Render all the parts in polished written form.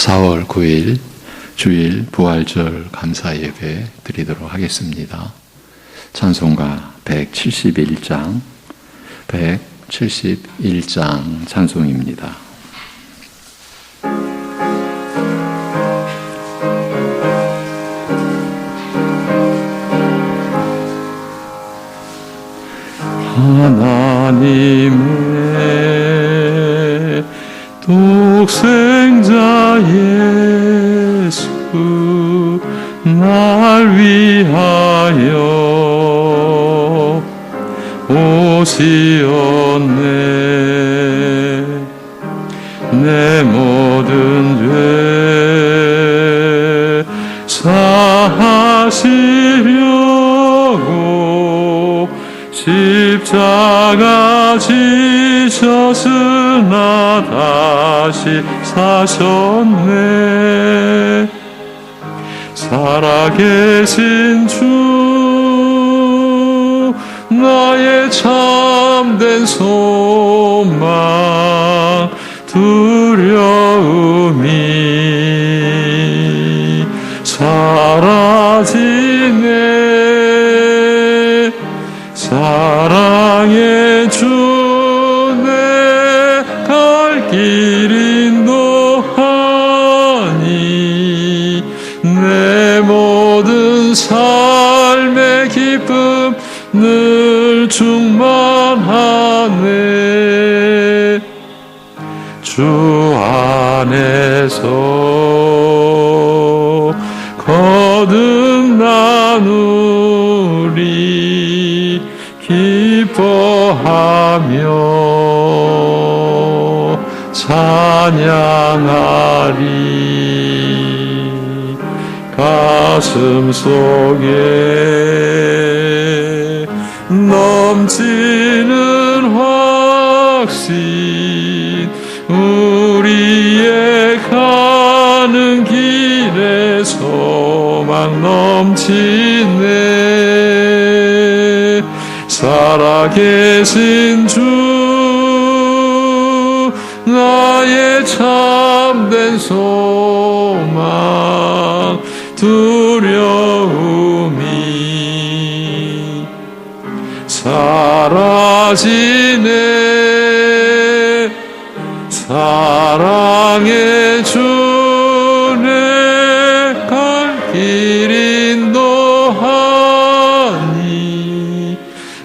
4월 9일 주일 부활절 감사 예배 드리도록 하겠습니다. 찬송가 171장 찬송입니다. 하나님의 독생자 예수 날 위하여 오시었네. 내 모든 죄 사하시려고 십자가 지셨으나 다시 사셨네. 살아계신 주 나의 참된 소망 두려움이 사라지네. 사랑의 주 내 갈 길 인도하니 내 모든 삶의 기쁨 늘 충만하네. 주 안에서 거듭 나누리 기뻐하며 찬양하리. 가슴 속에 넘치는 확신 우리의 가는 길에 소망 넘치네. 살아계신 주 나의 참된 소망 두려움이 사라지네. 사랑의 주 내 갈 길 인도하니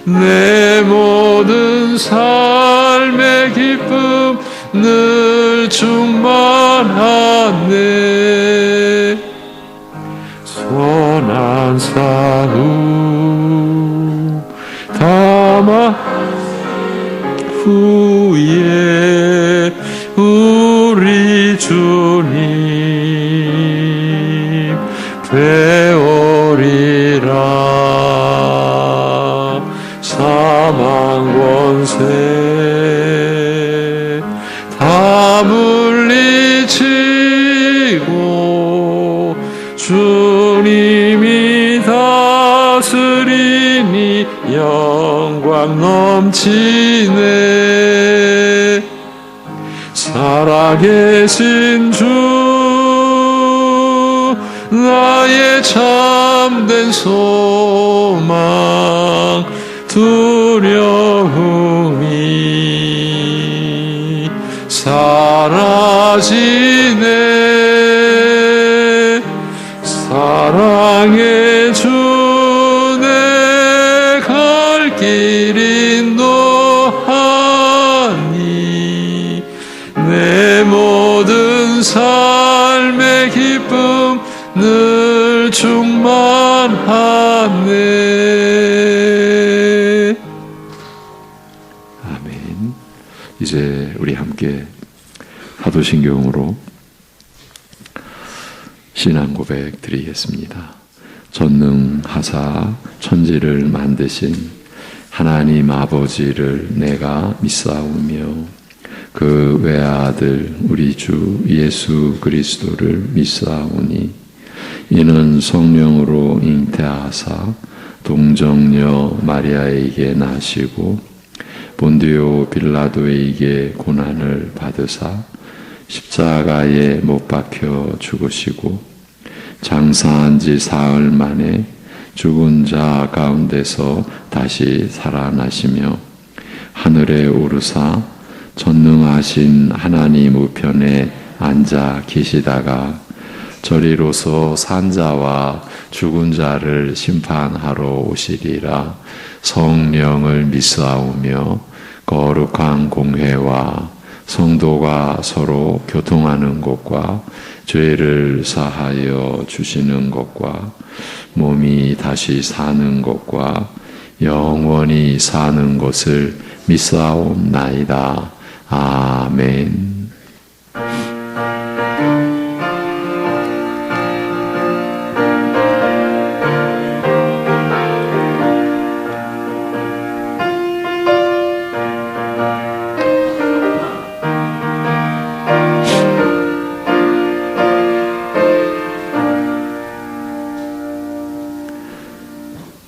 내 모든 삶의 기쁨 늘 충만하네. 선한 싸움 담아 후에 우리 주님 배우리라. 사망 권세 다 물리치고 주님이 다스리니 영광 넘치네. 살아계신 주 나의 참된 소망 두려움이 사라지네. 사랑의 주 내 갈 길 인도하니 내 모든 삶의 기쁨 늘 충만하네. 아멘. 이제 우리 함께 사도신경으로 신앙 고백 드리겠습니다. 전능하사 천지를 만드신 하나님 아버지를 내가 믿사오며 그 외아들 우리 주 예수 그리스도를 믿사오니 이는 성령으로 잉태하사 동정녀 마리아에게 나시고 본디오 빌라도에게 고난을 받으사 십자가에 못 박혀 죽으시고 장사한 지 사흘 만에 죽은 자 가운데서 다시 살아나시며 하늘에 오르사 전능하신 하나님 우편에 앉아 계시다가 저리로서 산 자와 죽은 자를 심판하러 오시리라. 성령을 믿사오며 거룩한 공회와 성도가 서로 교통하는 것과 죄를 사하여 주시는 것과 몸이 다시 사는 것과 영원히 사는 것을 믿사옵나이다. 아멘.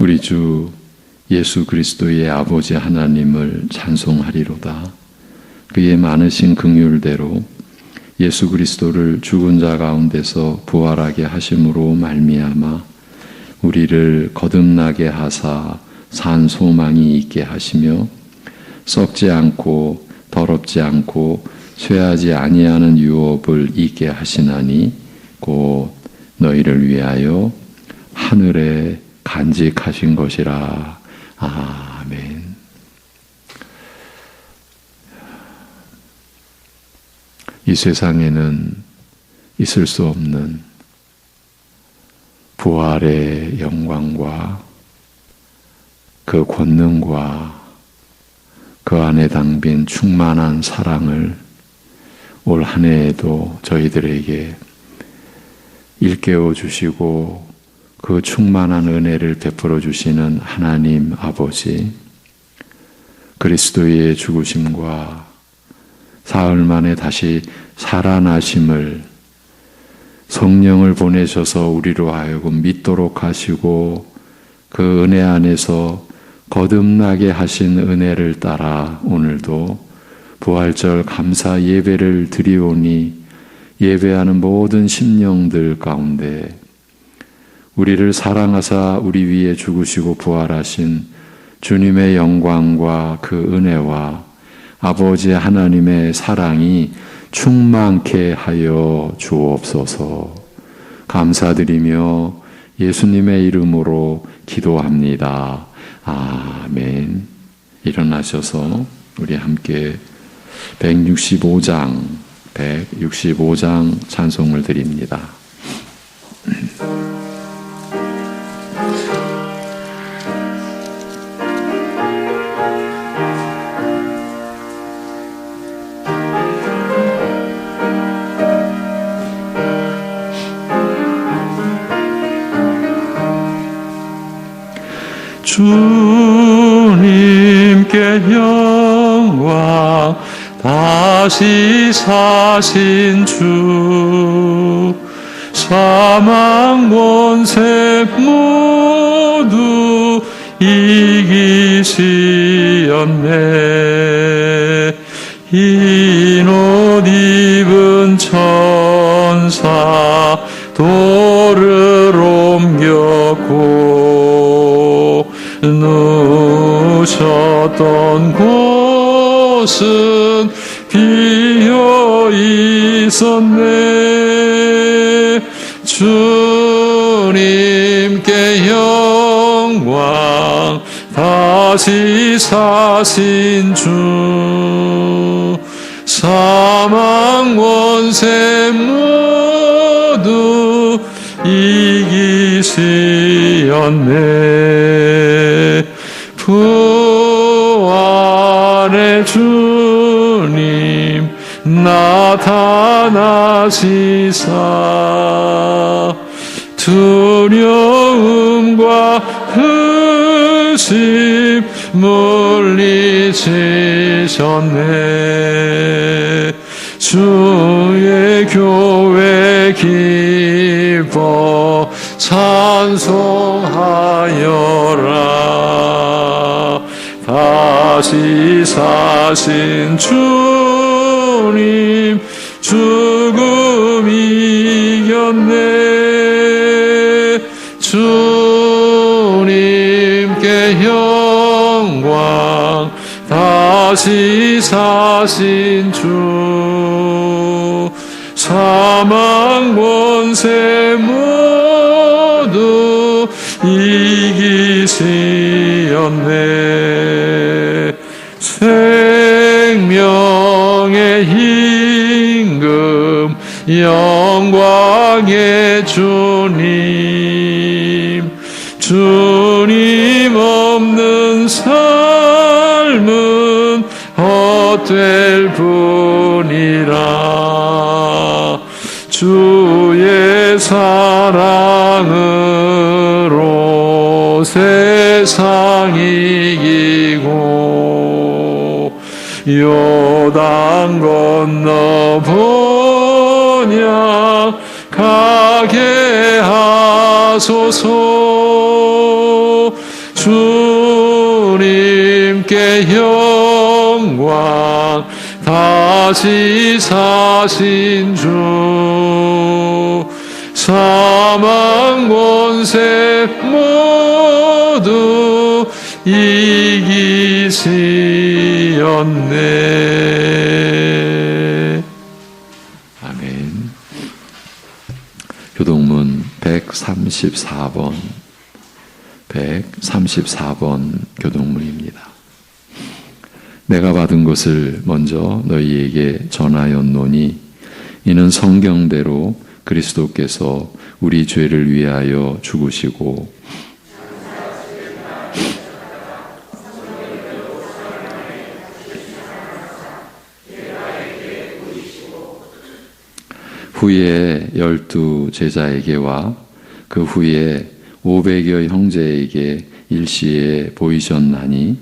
우리 주 예수 그리스도의 아버지 하나님을 찬송하리로다. 그의 많으신 긍휼대로 예수 그리스도를 죽은 자 가운데서 부활하게 하심으로 말미암아 우리를 거듭나게 하사 산 소망이 있게 하시며 썩지 않고 더럽지 않고 쇠하지 아니하는 유업을 있게 하시나니 곧 너희를 위하여 하늘에 간직하신 것이라. 아멘. 이 세상에는 있을 수 없는 부활의 영광과 그 권능과 그 안에 담긴 충만한 사랑을 올 한 해에도 저희들에게 일깨워 주시고 그 충만한 은혜를 베풀어 주시는 하나님 아버지, 그리스도의 죽으심과 사흘 만에 다시 살아나심을 성령을 보내셔서 우리로 하여금 믿도록 하시고 그 은혜 안에서 거듭나게 하신 은혜를 따라 오늘도 부활절 감사 예배를 드리오니 예배하는 모든 심령들 가운데 우리를 사랑하사 우리 위에 죽으시고 부활하신 주님의 영광과 그 은혜와 아버지 하나님의 사랑이 충만케 하여 주옵소서. 감사드리며 예수님의 이름으로 기도합니다. 아멘. 일어나셔서 우리 함께 165장 찬송을 드립니다. 주님께 영광 다시 사신 주 사망 권세 모두 이기시었네. 흰 옷 입은 천사 돌을 옮겼고 누우셨던 곳은 비어 있었네. 주님께 영광 다시 사신 주 사망 권세 모두 이기시었네. 부활의 주님 나타나시사 두려움과 의심 물리치셨네. 주의 교회 기뻐 찬송하여라. 다시 사신 주님 죽음 이겼네. 주님께 영광, 다시 사신 주. 사망 권세 모두 이기시었네. 생명의 임금, 영광의 주님. 주님 없는 삶은 헛될 뿐이라. 주의 사랑으로 세상 이기고 요단 건너 본향 가게 하소서. 주님께 영광, 다시 사신 주. 사망 권세 모두 이기시었네. 아멘. 교동문 134번 교동문입니다. 내가 받은 것을 먼저 너희에게 전하였노니 이는 성경대로 그리스도께서 우리 죄를 위하여 죽으시고 후에 12 제자에게와 그 후에 500여 형제에게 일시에 보이셨나니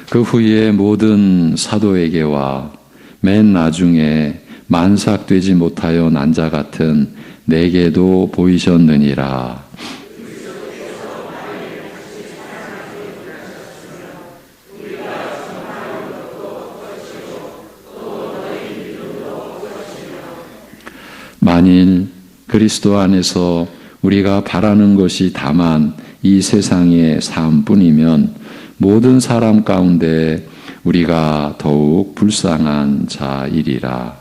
그 후에 모든 사도에게와 맨 나중에 만삭되지 못하여 난 자 같은 내게도 보이셨느니라. 만일 그리스도 안에서 우리가 바라는 것이 다만 이 세상의 삶뿐이면 모든 사람 가운데 우리가 더욱 불쌍한 자이리라.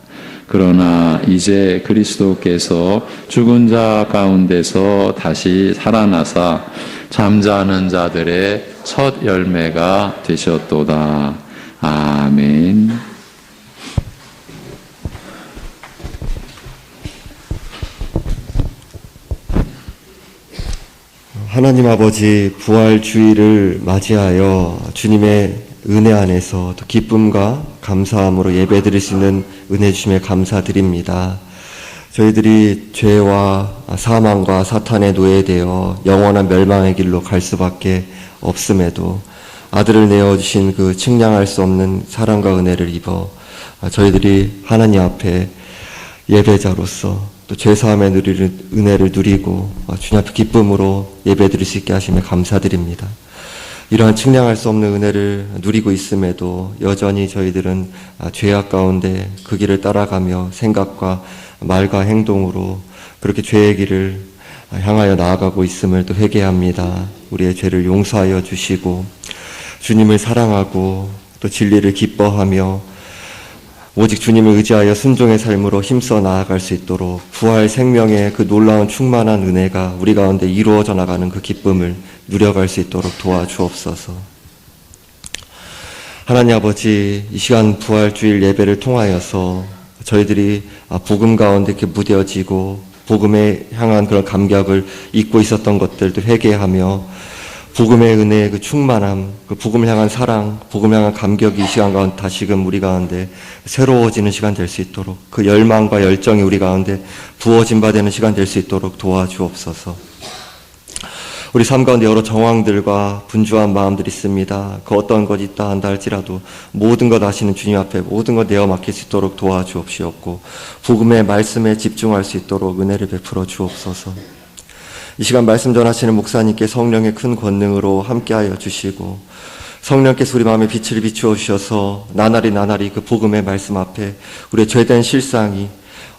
그러나 이제 그리스도께서 죽은 자 가운데서 다시 살아나사 잠자는 자들의 첫 열매가 되셨도다. 아멘. 하나님 아버지, 부활 주일을 맞이하여 주님의 은혜 안에서 또 기쁨과 감사함으로 예배드릴 수 있는 은혜 주심에 감사드립니다. 저희들이 죄와 사망과 사탄에 노예되어 영원한 멸망의 길로 갈 수밖에 없음에도 아들을 내어주신 그 측량할 수 없는 사랑과 은혜를 입어 저희들이 하나님 앞에 예배자로서 또 죄사함의 은혜를 누리고 주님 앞에 기쁨으로 예배드릴 수 있게 하심에 감사드립니다. 이러한 측량할 수 없는 은혜를 누리고 있음에도 여전히 저희들은 죄악 가운데 그 길을 따라가며 생각과 말과 행동으로 그렇게 죄의 길을 향하여 나아가고 있음을 또 회개합니다. 우리의 죄를 용서하여 주시고 주님을 사랑하고 또 진리를 기뻐하며 오직 주님을 의지하여 순종의 삶으로 힘써 나아갈 수 있도록 부활 생명의 그 놀라운 충만한 은혜가 우리 가운데 이루어져 나가는 그 기쁨을 누려갈 수 있도록 도와주옵소서. 하나님 아버지, 이 시간 부활주일 예배를 통하여서 저희들이 복음 가운데 이렇게 무뎌지고 복음에 향한 그런 감격을 잊고 있었던 것들도 회개하며 복음의 은혜의 그 충만함, 그 복음을 향한 사랑, 복음을 향한 감격이 이 시간 가운데 다시금 우리 가운데 새로워지는 시간 될 수 있도록 그 열망과 열정이 우리 가운데 부어진 바 되는 시간 될 수 있도록 도와주옵소서. 우리 삶 가운데 여러 정황들과 분주한 마음들이 있습니다. 그 어떤 것이 있다 한다 할지라도 모든 것 아시는 주님 앞에 모든 것 내어 맡길 수 있도록 도와주옵시옵고 복음의 말씀에 집중할 수 있도록 은혜를 베풀어 주옵소서. 이 시간 말씀 전하시는 목사님께 성령의 큰 권능으로 함께하여 주시고 성령께서 우리 마음에 빛을 비추어 주셔서 나날이 그 복음의 말씀 앞에 우리의 죄된 실상이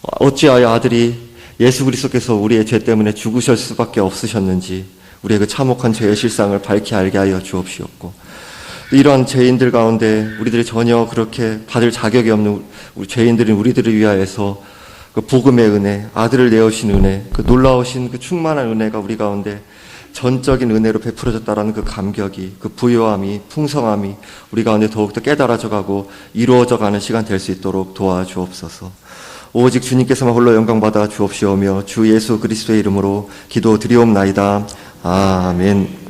어찌하여 아들이 예수 그리스도께서 우리의 죄 때문에 죽으실 수밖에 없으셨는지 우리의 그 참혹한 죄의 실상을 밝히 알게 하여 주옵시옵고 이러한 죄인들 가운데 우리들이 전혀 그렇게 받을 자격이 없는 우리 죄인들인 우리들을 위하여서 그 복음의 은혜, 아들을 내어신 은혜, 그 놀라우신 그 충만한 은혜가 우리 가운데 전적인 은혜로 베풀어졌다라는 그 감격이, 그 부요함이, 풍성함이 우리 가운데 더욱더 깨달아져 가고 이루어져 가는 시간 될 수 있도록 도와주옵소서. 오직 주님께서만 홀로 영광받아 주옵시오며 주 예수 그리스도의 이름으로 기도드리옵나이다. 아멘.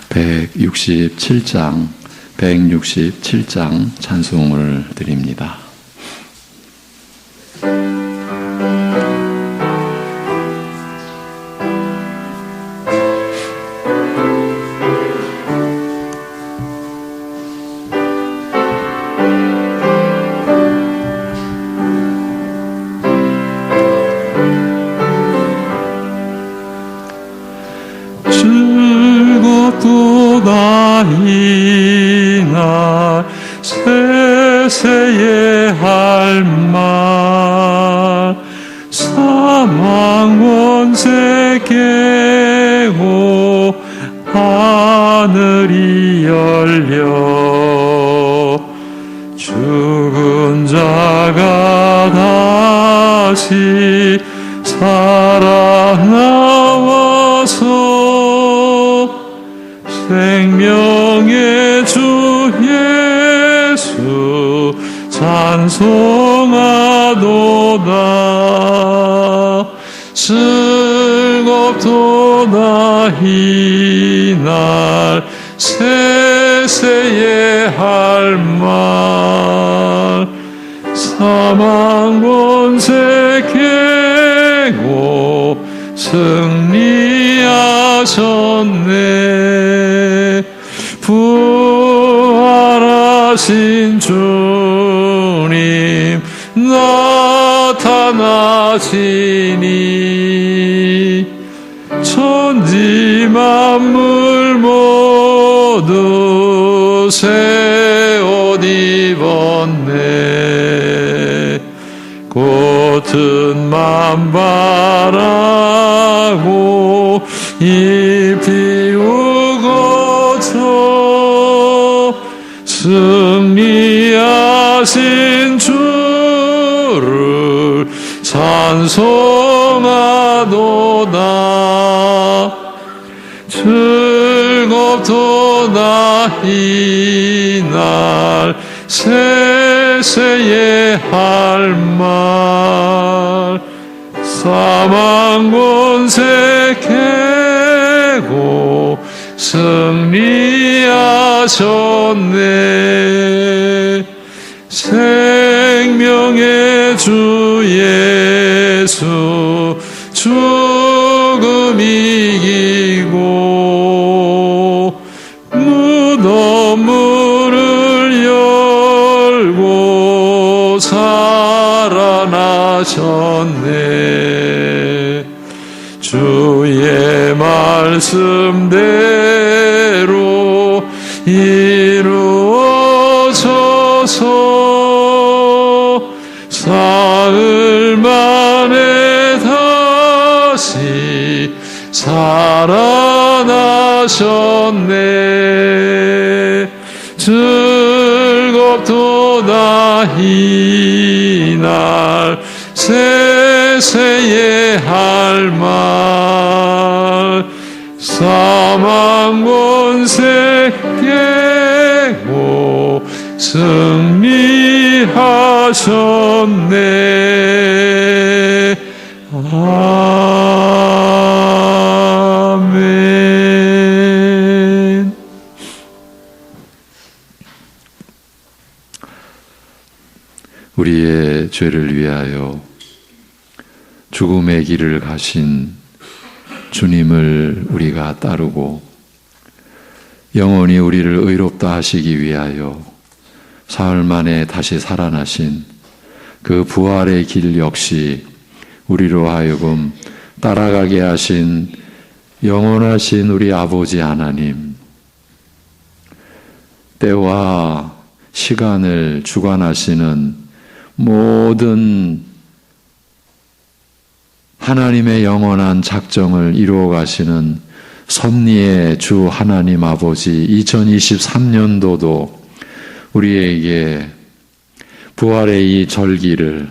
(167장) 167장 찬송을 드립니다. 즐겁도다 이날 세세의 할 말 사망 권세 깨고 하늘이 열려 죽은 자가 다시 살아나와서 생명의 주 예수 찬송하도다. 즐겁도다 이날 세세의 할 말 사망 권세 깨고 승리하셨네. 부활하신 주님 나타나시니 천지 만물 모두 새 옷 입었네. 겉은 만발하고 잎이 우거져 승리하신 주를 찬송하도다. 즐겁도다 이날 세세의 할 말 사망 권세 깨고 승리하셨네. 생명의 주 예수 죽음 이기고 무덤 문을 열고 살아나셨네. 주의 말씀대로 이루어져서 사흘 만에 다시 살아나셨네. 즐겁도다 이날 세세의 할 말 사망 권세 깨고 승리하셨네. 아멘. 죄를 위하여 죽음의 길을 가신 주님을 우리가 따르고 영원히 우리를 의롭다 하시기 위하여 사흘 만에 다시 살아나신 그 부활의 길 역시 우리로 하여금 따라가게 하신 영원하신 우리 아버지 하나님, 때와 시간을 주관하시는 모든 하나님의 영원한 작정을 이루어 가시는 섭리의 주 하나님 아버지, 2023년도도 우리에게 부활의 이 절기를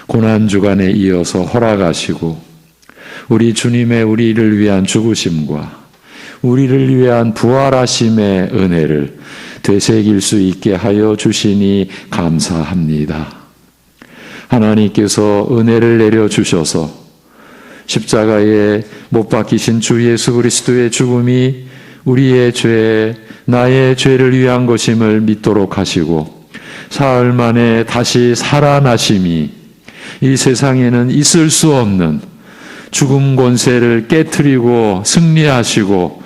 고난주간에 이어서 허락하시고 우리 주님의 우리를 위한 죽으심과 우리를 위한 부활하심의 은혜를 되새길 수 있게 하여 주시니 감사합니다. 하나님께서 은혜를 내려주셔서 십자가에 못 박히신 주 예수 그리스도의 죽음이 우리의 죄, 나의 죄를 위한 것임을 믿도록 하시고 사흘 만에 다시 살아나심이 이 세상에는 있을 수 없는 죽음 권세를 깨트리고 승리하시고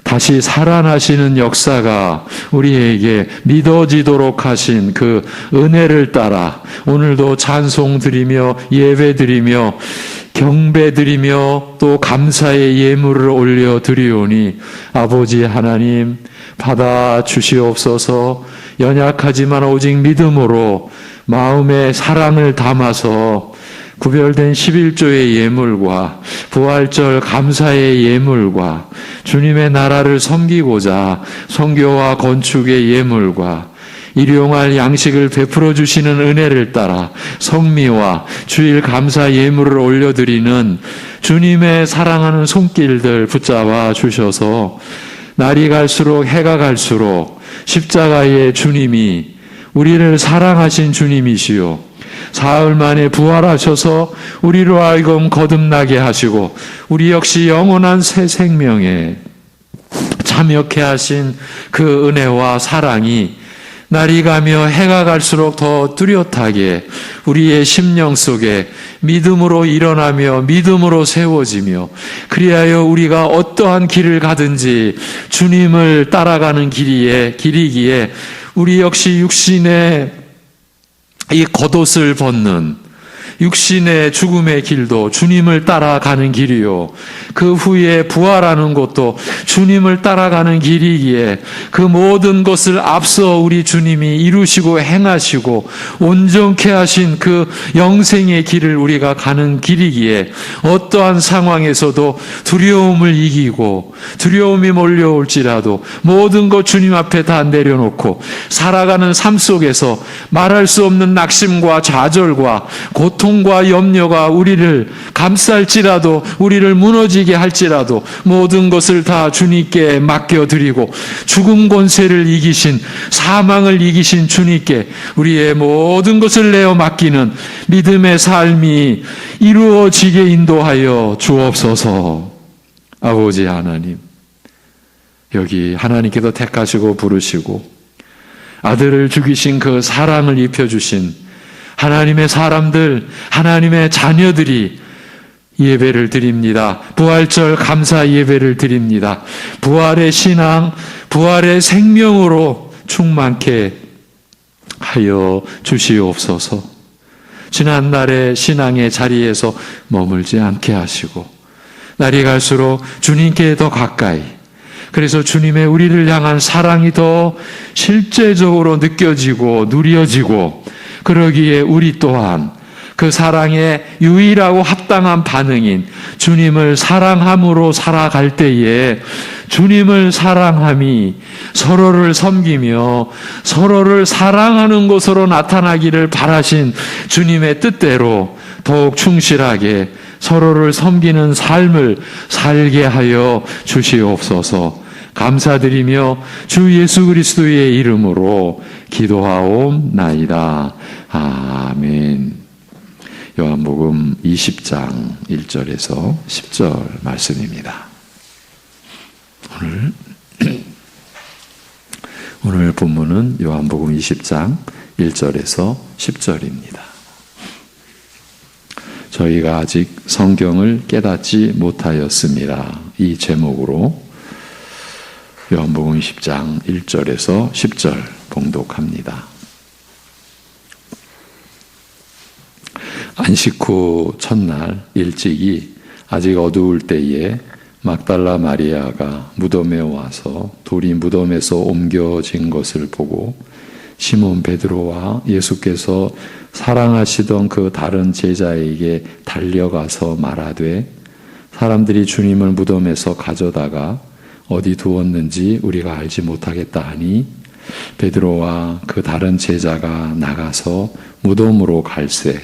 다시 살아나시는 역사가 우리에게 믿어지도록 하신 그 은혜를 따라 오늘도 찬송 드리며 예배 드리며 경배 드리며 또 감사의 예물을 올려 드리오니 아버지 하나님 받아 주시옵소서. 연약하지만 오직 믿음으로 마음의 사랑을 담아서 구별된 11조의 예물과 부활절 감사의 예물과 주님의 나라를 섬기고자 선교와 건축의 예물과 일용할 양식을 베풀어 주시는 은혜를 따라 성미와 주일 감사 예물을 올려드리는 주님의 사랑하는 손길들 붙잡아 주셔서 날이 갈수록 해가 갈수록 십자가의 주님이 우리를 사랑하신 주님이시요 사흘 만에 부활하셔서 우리로 하여금 거듭나게 하시고 우리 역시 영원한 새 생명에 참여케 하신 그 은혜와 사랑이 날이 가며 해가 갈수록 더 뚜렷하게 우리의 심령 속에 믿음으로 일어나며 믿음으로 세워지며 그리하여 우리가 어떠한 길을 가든지 주님을 따라가는 길이기에 우리 역시 육신의 이 겉옷을 벗는 육신의 죽음의 길도 주님을 따라가는 길이요 그 후에 부활하는 것도 주님을 따라가는 길이기에 그 모든 것을 앞서 우리 주님이 이루시고 행하시고 온전케 하신 그 영생의 길을 우리가 가는 길이기에 어떠한 상황에서도 두려움을 이기고 두려움이 몰려올지라도 모든 것 주님 앞에 다 내려놓고 살아가는 삶 속에서 말할 수 없는 낙심과 좌절과 고통과 염려가 우리를 감쌀지라도 우리를 무너지게 할지라도 모든 것을 다 주님께 맡겨드리고 죽음 권세를 이기신 사망을 이기신 주님께 우리의 모든 것을 내어 맡기는 믿음의 삶이 이루어지게 인도하여 주옵소서. 아버지 하나님, 여기 하나님께서 택하시고 부르시고 아들을 죽이신 그 사랑을 입혀주신 하나님의 사람들, 하나님의 자녀들이 예배를 드립니다. 부활절 감사 예배를 드립니다. 부활의 신앙, 부활의 생명으로 충만케 하여 주시옵소서. 지난날의 신앙의 자리에서 머물지 않게 하시고 날이 갈수록 주님께 더 가까이, 그래서 주님의 우리를 향한 사랑이 더 실제적으로 느껴지고 누려지고 그러기에 우리 또한 그 사랑의 유일하고 합당한 반응인 주님을 사랑함으로 살아갈 때에 주님을 사랑함이 서로를 섬기며 서로를 사랑하는 것으로 나타나기를 바라신 주님의 뜻대로 더욱 충실하게 서로를 섬기는 삶을 살게 하여 주시옵소서. 감사드리며 주 예수 그리스도의 이름으로 기도하옵나이다. 아멘. 요한복음 20장 1절에서 10절 말씀입니다. 오늘 본문은 요한복음 20장 1절에서 10절입니다. 저희가 아직 성경을 깨닫지 못하였습니다. 이 제목으로 요한복음 10장 1절에서 10절 봉독합니다. 안식 후 첫날 일찍이 아직 어두울 때에 막달라 마리아가 무덤에 와서 돌이 무덤에서 옮겨진 것을 보고 시몬 베드로와 예수께서 사랑하시던 그 다른 제자에게 달려가서 말하되 사람들이 주님을 무덤에서 가져다가 어디 두었는지 우리가 알지 못하겠다 하니 베드로와 그 다른 제자가 나가서 무덤으로 갈새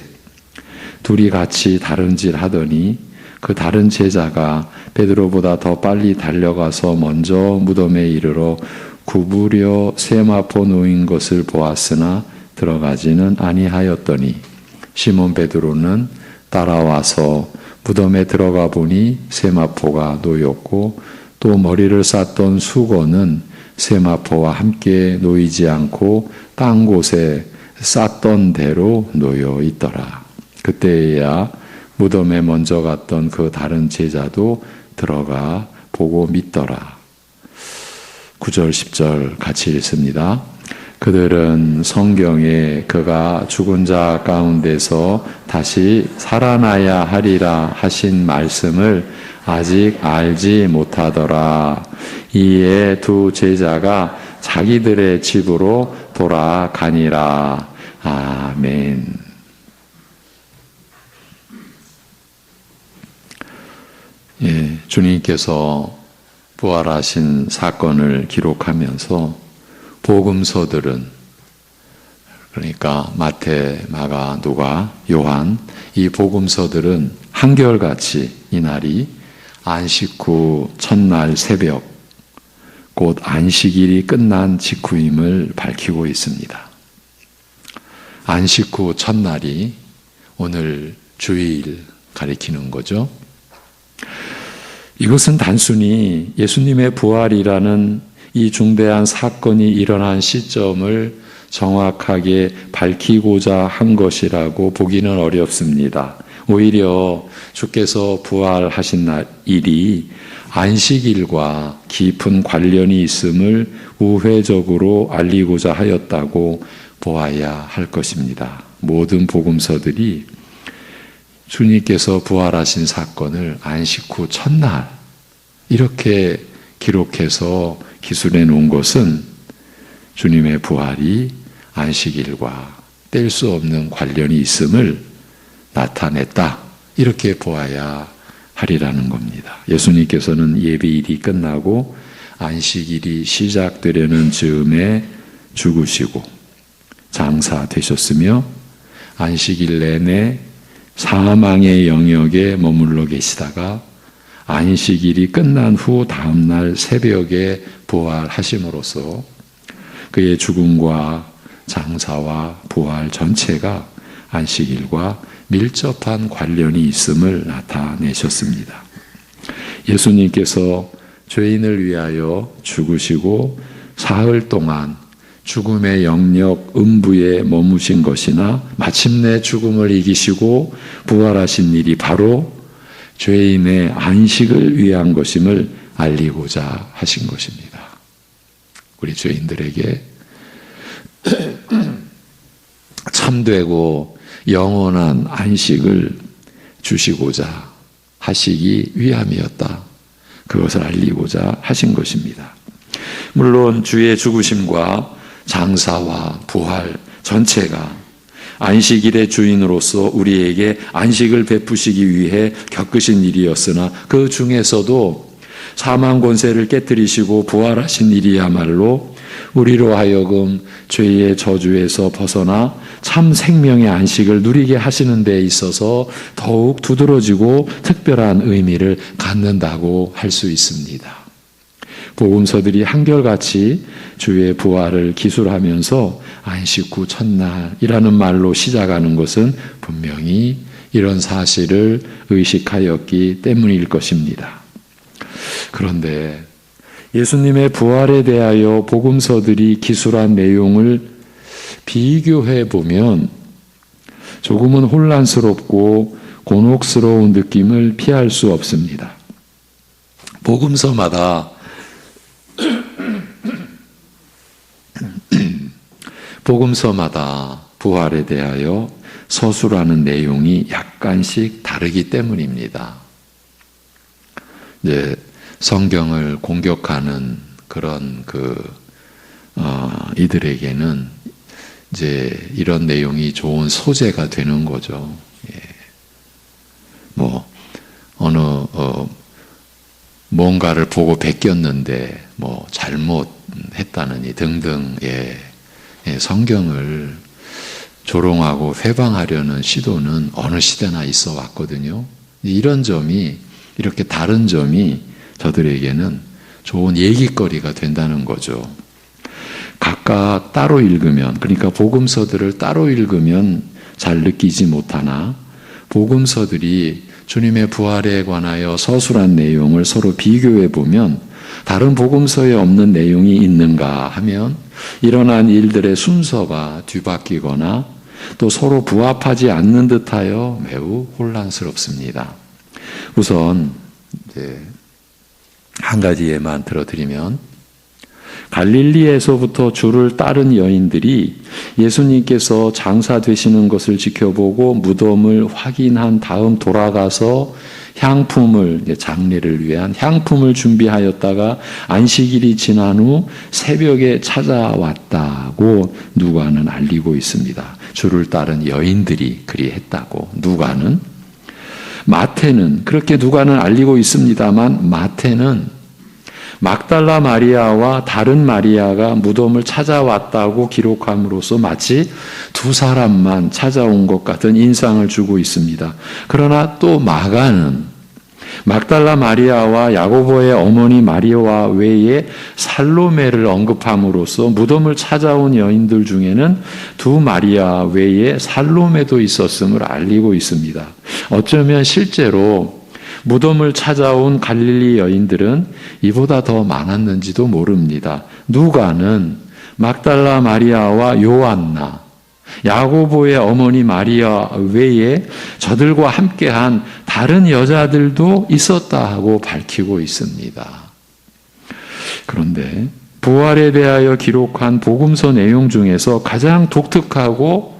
둘이 같이 다름질하더니 그 다른 제자가 베드로보다 더 빨리 달려가서 먼저 무덤에 이르러 구부려 세마포 놓인 것을 보았으나 들어가지는 아니하였더니 시몬 베드로는 따라와서 무덤에 들어가 보니 세마포가 놓였고 또 머리를 쌌던 수건은 세마포와 함께 놓이지 않고 딴 곳에 쌌던 대로 놓여 있더라. 그때야 무덤에 먼저 갔던 그 다른 제자도 들어가 보고 믿더라. 9절 10절 같이 읽습니다. 그들은 성경에 그가 죽은 자 가운데서 다시 살아나야 하리라 하신 말씀을 아직 알지 못하더라. 이에 두 제자가 자기들의 집으로 돌아가니라. 아멘. 예, 주님께서 부활하신 사건을 기록하면서 복음서들은 그러니까 마태, 마가, 누가, 요한 이 복음서들은 한결같이 이날이 안식 후 첫날 새벽 곧 안식일이 끝난 직후임을 밝히고 있습니다. 안식 후 첫날이 오늘 주일 가리키는 거죠. 이것은 단순히 예수님의 부활이라는 이 중대한 사건이 일어난 시점을 정확하게 밝히고자 한 것이라고 보기는 어렵습니다. 오히려 주께서 부활하신 일이 안식일과 깊은 관련이 있음을 우회적으로 알리고자 하였다고 보아야 할 것입니다. 모든 복음서들이 주님께서 부활하신 사건을 안식 후 첫날 이렇게 기록해서 기술해 놓은 것은 주님의 부활이 안식일과 뗄 수 없는 관련이 있음을 나타냈다. 이렇게 보아야 하리라는 겁니다. 예수님께서는 예배일이 끝나고 안식일이 시작되려는 즈음에 죽으시고 장사되셨으며 안식일 내내 사망의 영역에 머물러 계시다가 안식일이 끝난 후 다음날 새벽에 부활하심으로써 그의 죽음과 장사와 부활 전체가 안식일과 밀접한 관련이 있음을 나타내셨습니다. 예수님께서 죄인을 위하여 죽으시고 사흘 동안 죽음의 영역 음부에 머무신 것이나 마침내 죽음을 이기시고 부활하신 일이 바로 죄인의 안식을 위한 것임을 알리고자 하신 것입니다. 우리 죄인들에게 참되고 영원한 안식을 주시고자 하시기 위함이었다. 그것을 알리고자 하신 것입니다. 물론 주의 죽으심과 장사와 부활 전체가 안식일의 주인으로서 우리에게 안식을 베푸시기 위해 겪으신 일이었으나 그 중에서도 사망 권세를 깨뜨리시고 부활하신 일이야말로 우리로 하여금 죄의 저주에서 벗어나 참 생명의 안식을 누리게 하시는 데 있어서 더욱 두드러지고 특별한 의미를 갖는다고 할 수 있습니다. 복음서들이 한결같이 주의 부활을 기술하면서 안식 후 첫날이라는 말로 시작하는 것은 분명히 이런 사실을 의식하였기 때문일 것입니다. 그런데 예수님의 부활에 대하여 복음서들이 기술한 내용을 비교해 보면 조금은 혼란스럽고 곤혹스러운 느낌을 피할 수 없습니다. 복음서마다 부활에 대하여 서술하는 내용이 약간씩 다르기 때문입니다. 이제 성경을 공격하는 그런 이들에게는 이제 이런 내용이 좋은 소재가 되는 거죠. 뭔가를 보고 베꼈는데 잘못했다느니 등등 성경을 조롱하고 회방하려는 시도는 어느 시대나 있어 왔거든요. 이런 점이, 이렇게 다른 점이 저들에게는 좋은 얘기거리가 된다는 거죠. 각각 따로 읽으면, 그러니까 복음서들을 따로 읽으면 잘 느끼지 못하나 복음서들이 주님의 부활에 관하여 서술한 내용을 서로 비교해 보면 다른 복음서에 없는 내용이 있는가 하면 일어난 일들의 순서가 뒤바뀌거나 또 서로 부합하지 않는 듯하여 매우 혼란스럽습니다. 우선 한 가지 예만 들어드리면 갈릴리에서부터 주를 따른 여인들이 예수님께서 장사 되시는 것을 지켜보고 무덤을 확인한 다음 돌아가서 장례를 위한 향품을 준비하였다가 안식일이 지난 후 새벽에 찾아왔다고 누가는 알리고 있습니다. 주를 따른 여인들이 그리했다고 누가는. 마태는 그렇게 누가는 알리고 있습니다만 마태는 막달라 마리아와 다른 마리아가 무덤을 찾아왔다고 기록함으로써 마치 두 사람만 찾아온 것 같은 인상을 주고 있습니다. 그러나 또 마가는 막달라 마리아와 야고보의 어머니 마리아 외에 살로메를 언급함으로써 무덤을 찾아온 여인들 중에는 두 마리아 외에 살로메도 있었음을 알리고 있습니다. 어쩌면 실제로 무덤을 찾아온 갈릴리 여인들은 이보다 더 많았는지도 모릅니다. 누가는 막달라 마리아와 요한나, 야고보의 어머니 마리아 외에 저들과 함께한 다른 여자들도 있었다 하고 밝히고 있습니다. 그런데 부활에 대하여 기록한 복음서 내용 중에서 가장 독특하고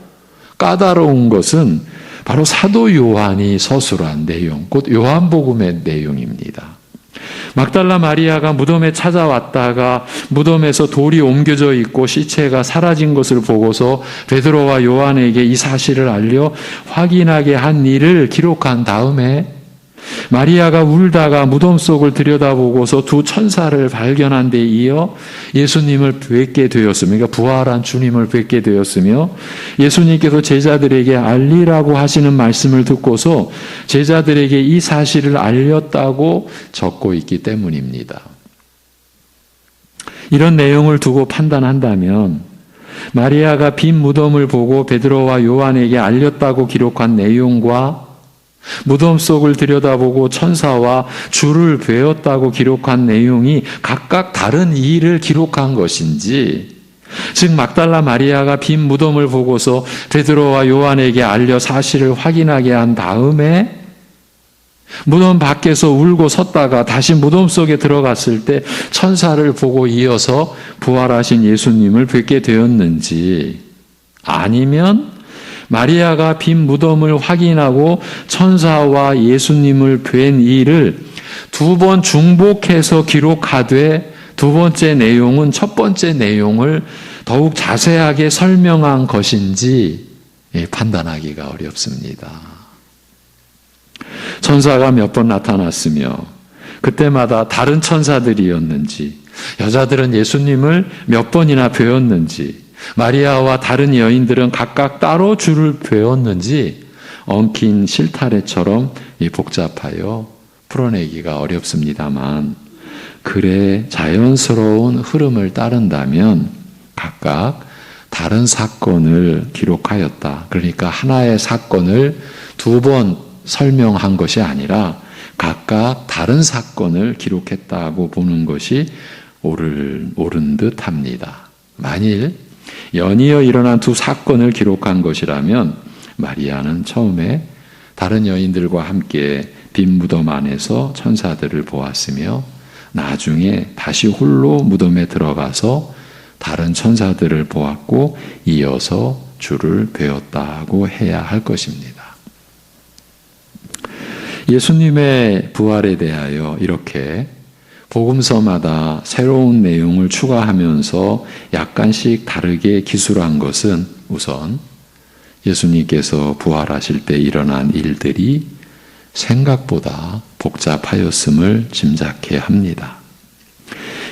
까다로운 것은 바로 사도 요한이 서술한 내용, 곧 요한복음의 내용입니다. 막달라 마리아가 무덤에 찾아왔다가 무덤에서 돌이 옮겨져 있고 시체가 사라진 것을 보고서 베드로와 요한에게 이 사실을 알려 확인하게 한 일을 기록한 다음에 마리아가 울다가 무덤 속을 들여다보고서 두 천사를 발견한 데 이어 예수님을 뵙게 되었으며, 그러니까 부활한 주님을 뵙게 되었으며 예수님께서 제자들에게 알리라고 하시는 말씀을 듣고서 제자들에게 이 사실을 알렸다고 적고 있기 때문입니다. 이런 내용을 두고 판단한다면 마리아가 빈 무덤을 보고 베드로와 요한에게 알렸다고 기록한 내용과 무덤 속을 들여다보고 천사와 주를 뵈었다고 기록한 내용이 각각 다른 일을 기록한 것인지, 즉 막달라 마리아가 빈 무덤을 보고서 베드로와 요한에게 알려 사실을 확인하게 한 다음에 무덤 밖에서 울고 섰다가 다시 무덤 속에 들어갔을 때 천사를 보고 이어서 부활하신 예수님을 뵙게 되었는지, 아니면 마리아가 빈 무덤을 확인하고 천사와 예수님을 뵌 일을 두 번 중복해서 기록하되 두 번째 내용은 첫 번째 내용을 더욱 자세하게 설명한 것인지 판단하기가 어렵습니다. 천사가 몇 번 나타났으며 그때마다 다른 천사들이었는지, 여자들은 예수님을 몇 번이나 뵈었는지, 마리아와 다른 여인들은 각각 따로 주를 뵈었는지 엉킨 실타래처럼 복잡하여 풀어내기가 어렵습니다만, 글의 자연스러운 흐름을 따른다면 각각 다른 사건을 기록하였다. 그러니까 하나의 사건을 두 번 설명한 것이 아니라 각각 다른 사건을 기록했다고 보는 것이 옳은 듯 합니다. 만일 연이어 일어난 두 사건을 기록한 것이라면 마리아는 처음에 다른 여인들과 함께 빈 무덤 안에서 천사들을 보았으며 나중에 다시 홀로 무덤에 들어가서 다른 천사들을 보았고 이어서 주를 뵈었다고 해야 할 것입니다. 예수님의 부활에 대하여 이렇게 복음서마다 새로운 내용을 추가하면서 약간씩 다르게 기술한 것은 우선 예수님께서 부활하실 때 일어난 일들이 생각보다 복잡하였음을 짐작해 합니다.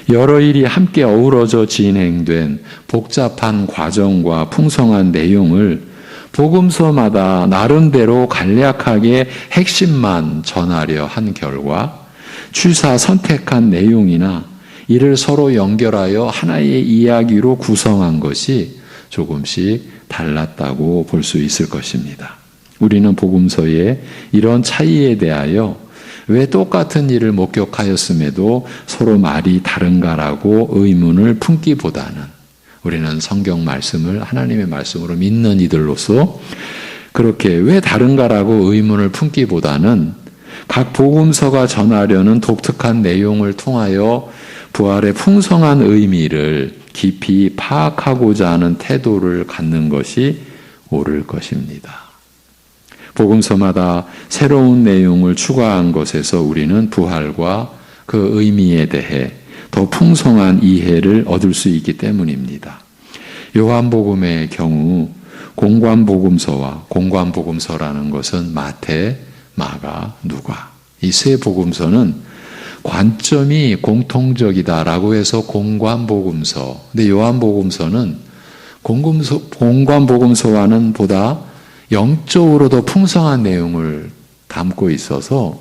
여러 일이 함께 어우러져 진행된 복잡한 과정과 풍성한 내용을 복음서마다 나름대로 간략하게 핵심만 전하려 한 결과 취사 선택한 내용이나 이를 서로 연결하여 하나의 이야기로 구성한 것이 조금씩 달랐다고 볼 수 있을 것입니다. 우리는 복음서의 이런 차이에 대하여 왜 똑같은 일을 목격하였음에도 서로 말이 다른가라고 의문을 품기보다는 우리는 성경 말씀을 하나님의 말씀으로 믿는 이들로서 그렇게 왜 다른가라고 의문을 품기보다는 각 복음서가 전하려는 독특한 내용을 통하여 부활의 풍성한 의미를 깊이 파악하고자 하는 태도를 갖는 것이 옳을 것입니다. 복음서마다 새로운 내용을 추가한 것에서 우리는 부활과 그 의미에 대해 더 풍성한 이해를 얻을 수 있기 때문입니다. 요한복음의 경우 공관복음서와 공관복음서라는 것은 마태, 마가, 누가 이 세 복음서는 관점이 공통적이다라고 해서 공관복음서. 근데 요한복음서는 공관복음서와는 보다 영적으로 더 풍성한 내용을 담고 있어서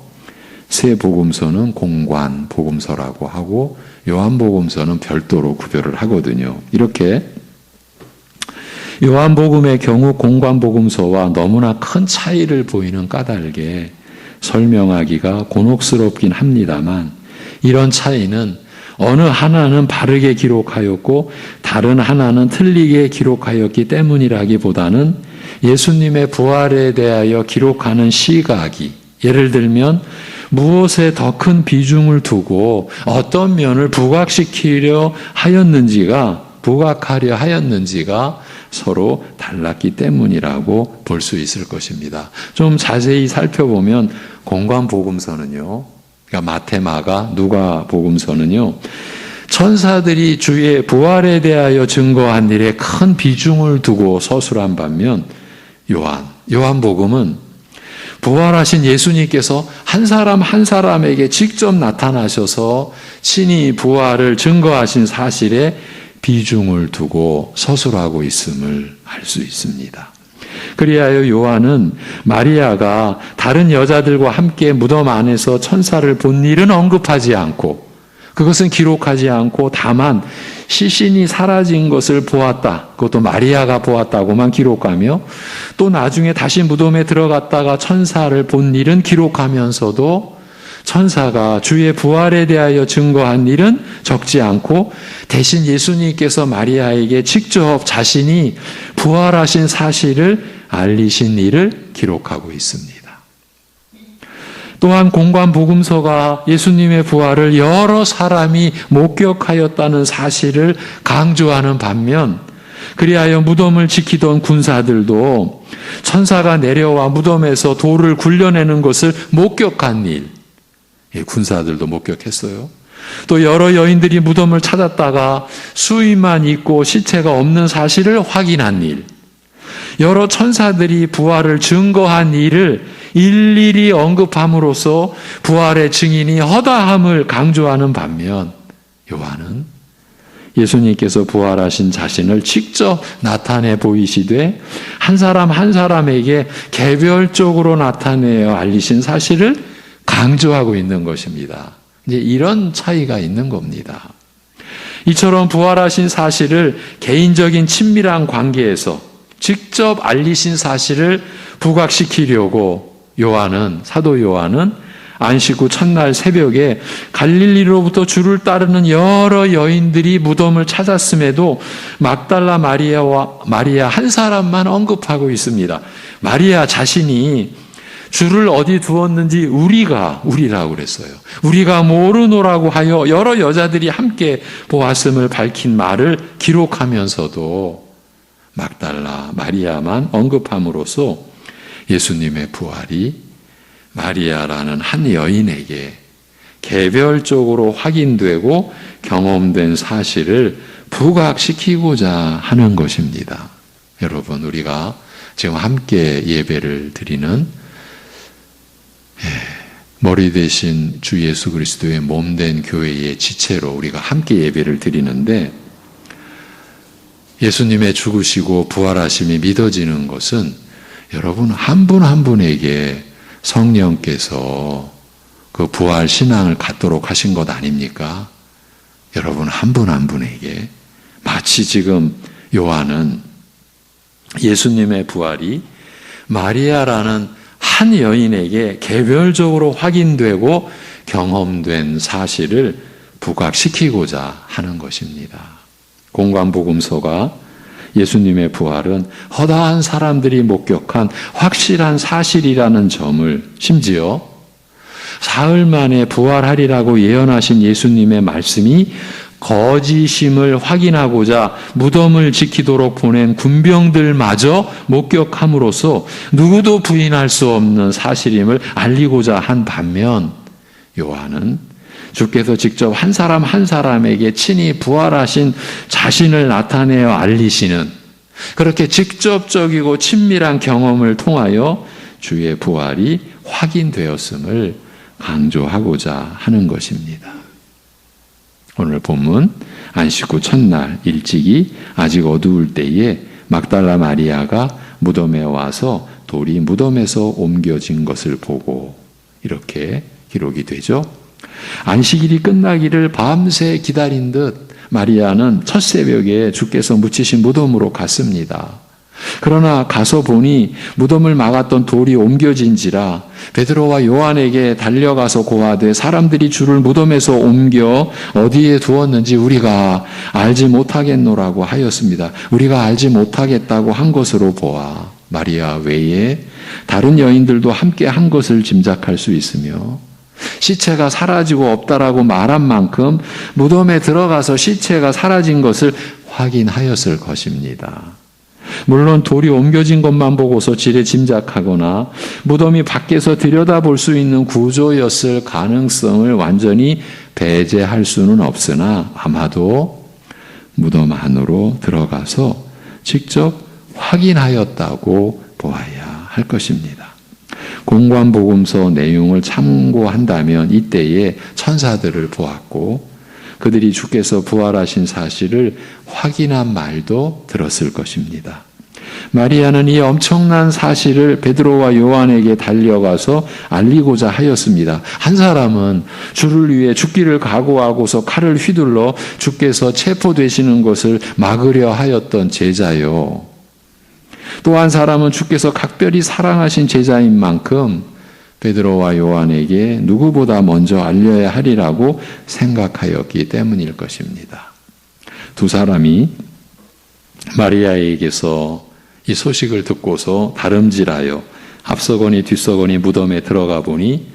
세 복음서는 공관복음서라고 하고 요한복음서는 별도로 구별을 하거든요. 이렇게 요한복음의 경우 공관복음서와 너무나 큰 차이를 보이는 까닭에 설명하기가 곤혹스럽긴 합니다만 이런 차이는 어느 하나는 바르게 기록하였고 다른 하나는 틀리게 기록하였기 때문이라기보다는 예수님의 부활에 대하여 기록하는 시각이 예를 들면 무엇에 더 큰 비중을 두고 어떤 면을 부각하려 하였는지가 서로 달랐기 때문이라고 볼 수 있을 것입니다. 좀 자세히 살펴보면 공관복음서는요, 그러니까 마태, 마가, 누가 복음서는요, 천사들이 주의 부활에 대하여 증거한 일에 큰 비중을 두고 서술한 반면 요한복음은 부활하신 예수님께서 한 사람 한 사람에게 직접 나타나셔서 친히 부활을 증거하신 사실에 비중을 두고 서술하고 있음을 알 수 있습니다. 그리하여 요한은 마리아가 다른 여자들과 함께 무덤 안에서 천사를 본 일은 언급하지 않고 그것은 기록하지 않고 다만 시신이 사라진 것을 보았다. 그것도 마리아가 보았다고만 기록하며 또 나중에 다시 무덤에 들어갔다가 천사를 본 일은 기록하면서도 천사가 주의 부활에 대하여 증거한 일은 적지 않고 대신 예수님께서 마리아에게 직접 자신이 부활하신 사실을 알리신 일을 기록하고 있습니다. 또한 공관복음서가 예수님의 부활을 여러 사람이 목격하였다는 사실을 강조하는 반면 그리하여 무덤을 지키던 군사들도 천사가 내려와 무덤에서 돌을 굴려내는 것을 목격한 일, 군사들도 목격했어요. 또 여러 여인들이 무덤을 찾았다가 수의만 있고 시체가 없는 사실을 확인한 일, 여러 천사들이 부활을 증거한 일을 일일이 언급함으로써 부활의 증인이 허다함을 강조하는 반면 요한은 예수님께서 부활하신 자신을 직접 나타내 보이시되 한 사람 한 사람에게 개별적으로 나타내어 알리신 사실을 강조하고 있는 것입니다. 이제 이런 차이가 있는 겁니다. 이처럼 부활하신 사실을 개인적인 친밀한 관계에서 직접 알리신 사실을 부각시키려고 사도 요한은 안식 후 첫날 새벽에 갈릴리로부터 주를 따르는 여러 여인들이 무덤을 찾았음에도 막달라 마리아 한 사람만 언급하고 있습니다. 마리아 자신이 주를 어디 두었는지 우리라고 그랬어요. 우리가 모르노라고 하여 여러 여자들이 함께 보았음을 밝힌 말을 기록하면서도 막달라 마리아만 언급함으로써 예수님의 부활이 마리아라는 한 여인에게 개별적으로 확인되고 경험된 사실을 부각시키고자 하는 것입니다. 여러분, 우리가 지금 함께 예배를 드리는 머리 대신 주 예수 그리스도의 몸된 교회의 지체로 우리가 함께 예배를 드리는데, 예수님의 죽으시고 부활하심이 믿어지는 것은 여러분 한 분 한 분에게 성령께서 그 부활 신앙을 갖도록 하신 것 아닙니까? 여러분 한 분 한 분에게. 마치 지금 요한은 예수님의 부활이 마리아라는 한 여인에게 개별적으로 확인되고 경험된 사실을 부각시키고자 하는 것입니다. 공관복음서가 예수님의 부활은 허다한 사람들이 목격한 확실한 사실이라는 점을, 심지어 사흘 만에 부활하리라고 예언하신 예수님의 말씀이 거짓임을 확인하고자 무덤을 지키도록 보낸 군병들마저 목격함으로써 누구도 부인할 수 없는 사실임을 알리고자 한 반면, 요한은 주께서 직접 한 사람 한 사람에게 친히 부활하신 자신을 나타내어 알리시는, 그렇게 직접적이고 친밀한 경험을 통하여 주의 부활이 확인되었음을 강조하고자 하는 것입니다. 오늘 본문 안식 후 첫날 일찍이 아직 어두울 때에 막달라 마리아가 무덤에 와서 돌이 무덤에서 옮겨진 것을 보고, 이렇게 기록이 되죠. 안식일이 끝나기를 밤새 기다린 듯 마리아는 첫 새벽에 주께서 묻히신 무덤으로 갔습니다. 그러나 가서 보니 무덤을 막았던 돌이 옮겨진지라 베드로와 요한에게 달려가서 고하되, 사람들이 주를 무덤에서 옮겨 어디에 두었는지 우리가 알지 못하겠노라고 하였습니다. 우리가 알지 못하겠다고 한 것으로 보아 마리아 외에 다른 여인들도 함께 한 것을 짐작할 수 있으며, 시체가 사라지고 없다라고 말한 만큼 무덤에 들어가서 시체가 사라진 것을 확인하였을 것입니다. 물론 돌이 옮겨진 것만 보고서 지레 짐작하거나 무덤이 밖에서 들여다볼 수 있는 구조였을 가능성을 완전히 배제할 수는 없으나, 아마도 무덤 안으로 들어가서 직접 확인하였다고 보아야 할 것입니다. 공관복음서 내용을 참고한다면 이때에 천사들을 보았고 그들이 주께서 부활하신 사실을 확인한 말도 들었을 것입니다. 마리아는 이 엄청난 사실을 베드로와 요한에게 달려가서 알리고자 하였습니다. 한 사람은 주를 위해 죽기를 각오하고서 칼을 휘둘러 주께서 체포되시는 것을 막으려 하였던 제자요, 또 한 사람은 주께서 각별히 사랑하신 제자인 만큼 베드로와 요한에게 누구보다 먼저 알려야 하리라고 생각하였기 때문일 것입니다. 두 사람이 마리아에게서 이 소식을 듣고서 다름질하여 앞서거니 뒤서거니 무덤에 들어가 보니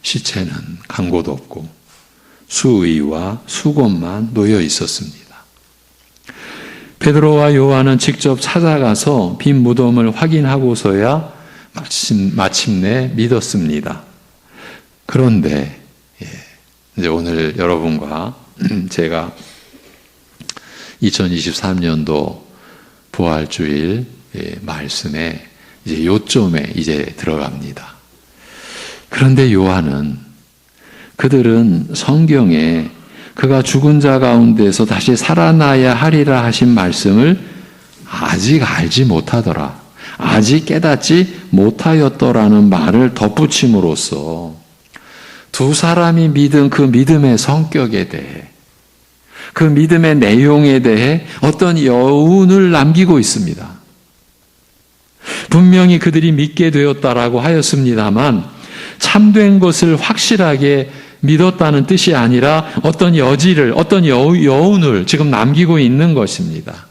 시체는 간 곳 없고 수의와 수건만 놓여 있었습니다. 베드로와 요한은 직접 찾아가서 빈 무덤을 확인하고서야 마침내 믿었습니다. 그런데 이제 오늘 여러분과 제가 2023년도 부활주일 말씀에 이제 요점에 이제 들어갑니다. 그런데 요한은, 그들은 성경에 그가 죽은 자 가운데서 다시 살아나야 하리라 하신 말씀을 아직 알지 못하더라, 아직 깨닫지 못하였더라는 말을 덧붙임으로써 두 사람이 믿은 그 믿음의 성격에 대해, 그 믿음의 내용에 대해 어떤 여운을 남기고 있습니다. 분명히 그들이 믿게 되었다라고 하였습니다만 참된 것을 확실하게 믿었다는 뜻이 아니라 어떤 여지를, 어떤 여운을 지금 남기고 있는 것입니다.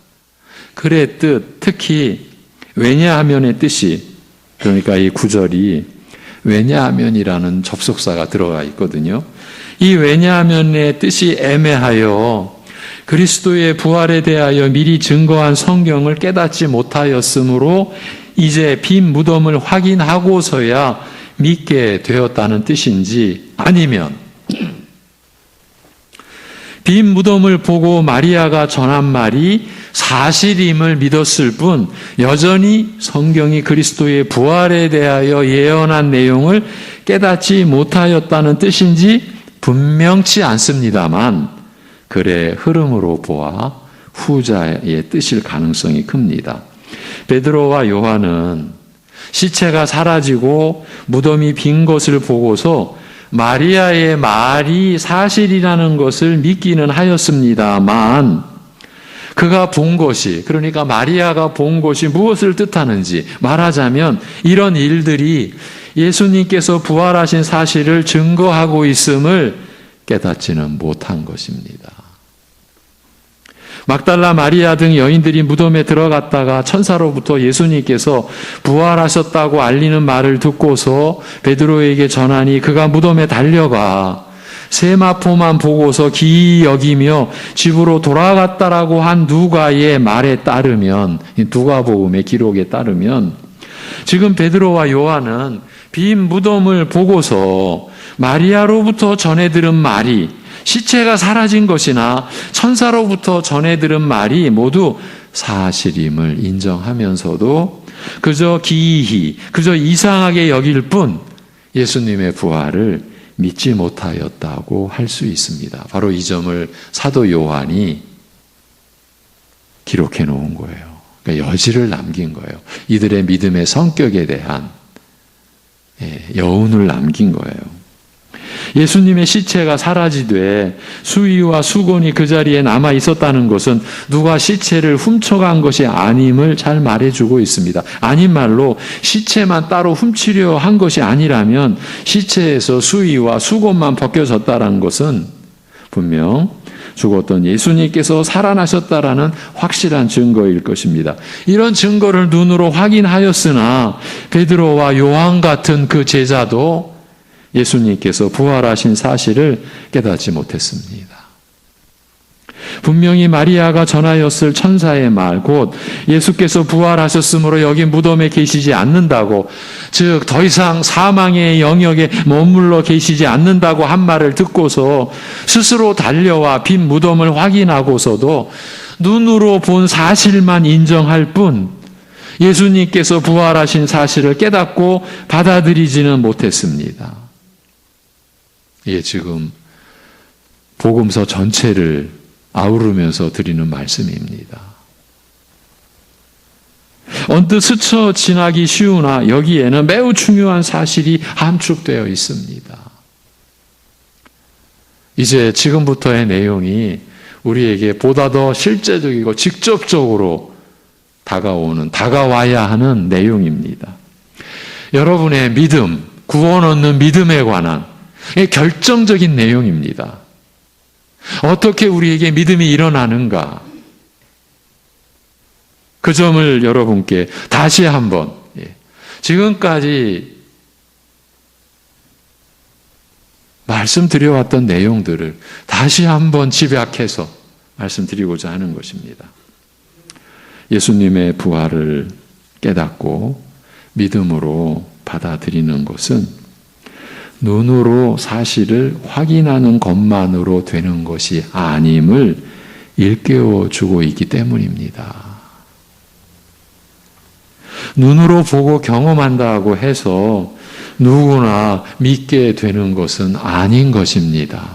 그의 뜻, 특히 왜냐하면의 뜻이, 그러니까 이 구절이 왜냐하면이라는 접속사가 들어가 있거든요. 이 왜냐하면의 뜻이 애매하여 그리스도의 부활에 대하여 미리 증거한 성경을 깨닫지 못하였으므로 이제 빈 무덤을 확인하고서야 믿게 되었다는 뜻인지, 아니면 빈 무덤을 보고 마리아가 전한 말이 사실임을 믿었을 뿐 여전히 성경이 그리스도의 부활에 대하여 예언한 내용을 깨닫지 못하였다는 뜻인지 분명치 않습니다만 글의 흐름으로 보아 후자의 뜻일 가능성이 큽니다. 베드로와 요한은 시체가 사라지고 무덤이 빈 것을 보고서 마리아의 말이 사실이라는 것을 믿기는 하였습니다만 그가 본 것이, 그러니까 마리아가 본 것이 무엇을 뜻하는지 말하자면 이런 일들이 예수님께서 부활하신 사실을 증거하고 있음을 깨닫지는 못한 것입니다. 막달라 마리아 등 여인들이 무덤에 들어갔다가 천사로부터 예수님께서 부활하셨다고 알리는 말을 듣고서 베드로에게 전하니 그가 무덤에 달려가 세마포만 보고서 기이 여기며 집으로 돌아갔다라고 한 누가의 말에 따르면, 누가복음의 기록에 따르면 지금 베드로와 요한은 빈 무덤을 보고서 마리아로부터 전해 들은 말이, 시체가 사라진 것이나 천사로부터 전해 들은 말이 모두 사실임을 인정하면서도 그저 기이히, 그저 이상하게 여길 뿐 예수님의 부활을 믿지 못하였다고 할 수 있습니다. 바로 이 점을 사도 요한이 기록해 놓은 거예요. 그러니까 여지를 남긴 거예요. 이들의 믿음의 성격에 대한 여운을 남긴 거예요. 예수님의 시체가 사라지되 수위와 수건이 그 자리에 남아 있었다는 것은 누가 시체를 훔쳐간 것이 아님을 잘 말해주고 있습니다. 아닌 말로 시체만 따로 훔치려 한 것이 아니라면 시체에서 수위와 수건만 벗겨졌다는 것은 분명 죽었던 예수님께서 살아나셨다라는 확실한 증거일 것입니다. 이런 증거를 눈으로 확인하였으나 베드로와 요한 같은 그 제자도 예수님께서 부활하신 사실을 깨닫지 못했습니다. 분명히 마리아가 전하였을 천사의 말, 곧 예수께서 부활하셨으므로 여기 무덤에 계시지 않는다고, 즉 더 이상 사망의 영역에 머물러 계시지 않는다고 한 말을 듣고서 스스로 달려와 빈 무덤을 확인하고서도 눈으로 본 사실만 인정할 뿐 예수님께서 부활하신 사실을 깨닫고 받아들이지는 못했습니다. 이게 지금 복음서 전체를 아우르면서 드리는 말씀입니다. 언뜻 스쳐 지나기 쉬우나 여기에는 매우 중요한 사실이 함축되어 있습니다. 이제 지금부터의 내용이 우리에게 보다 더 실제적이고 직접적으로 다가와야 하는 내용입니다. 여러분의 믿음, 구원 얻는 믿음에 관한 결정적인 내용입니다. 어떻게 우리에게 믿음이 일어나는가? 그 점을 여러분께 다시 한번, 지금까지 말씀드려왔던 내용들을 다시 한번 집약해서 말씀드리고자 하는 것입니다. 예수님의 부활을 깨닫고 믿음으로 받아들이는 것은 눈으로 사실을 확인하는 것만으로 되는 것이 아님을 일깨워 주고 있기 때문입니다. 눈으로 보고 경험한다고 해서 누구나 믿게 되는 것은 아닌 것입니다.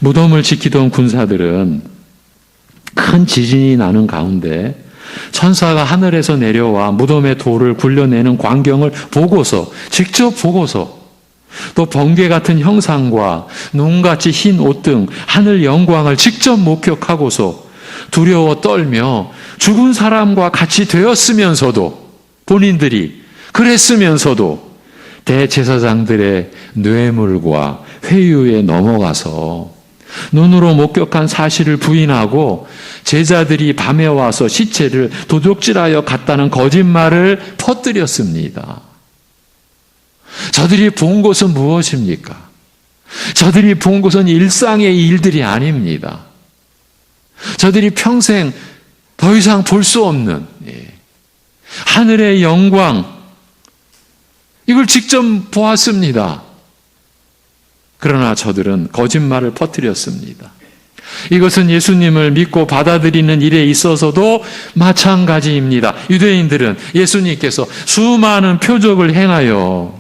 무덤을 지키던 군사들은 큰 지진이 나는 가운데 천사가 하늘에서 내려와 무덤의 돌을 굴려내는 광경을 보고서, 직접 보고서, 또 번개 같은 형상과 눈같이 흰 옷 등 하늘 영광을 직접 목격하고서 두려워 떨며 죽은 사람과 같이 되었으면서도, 본인들이 그랬으면서도 대제사장들의 뇌물과 회유에 넘어가서 눈으로 목격한 사실을 부인하고 제자들이 밤에 와서 시체를 도둑질하여 갔다는 거짓말을 퍼뜨렸습니다. 저들이 본 것은 무엇입니까? 저들이 본 것은 일상의 일들이 아닙니다. 저들이 평생 더 이상 볼 수 없는 하늘의 영광, 이걸 직접 보았습니다. 그러나 저들은 거짓말을 퍼뜨렸습니다. 이것은 예수님을 믿고 받아들이는 일에 있어서도 마찬가지입니다. 유대인들은 예수님께서 수많은 표적을 행하여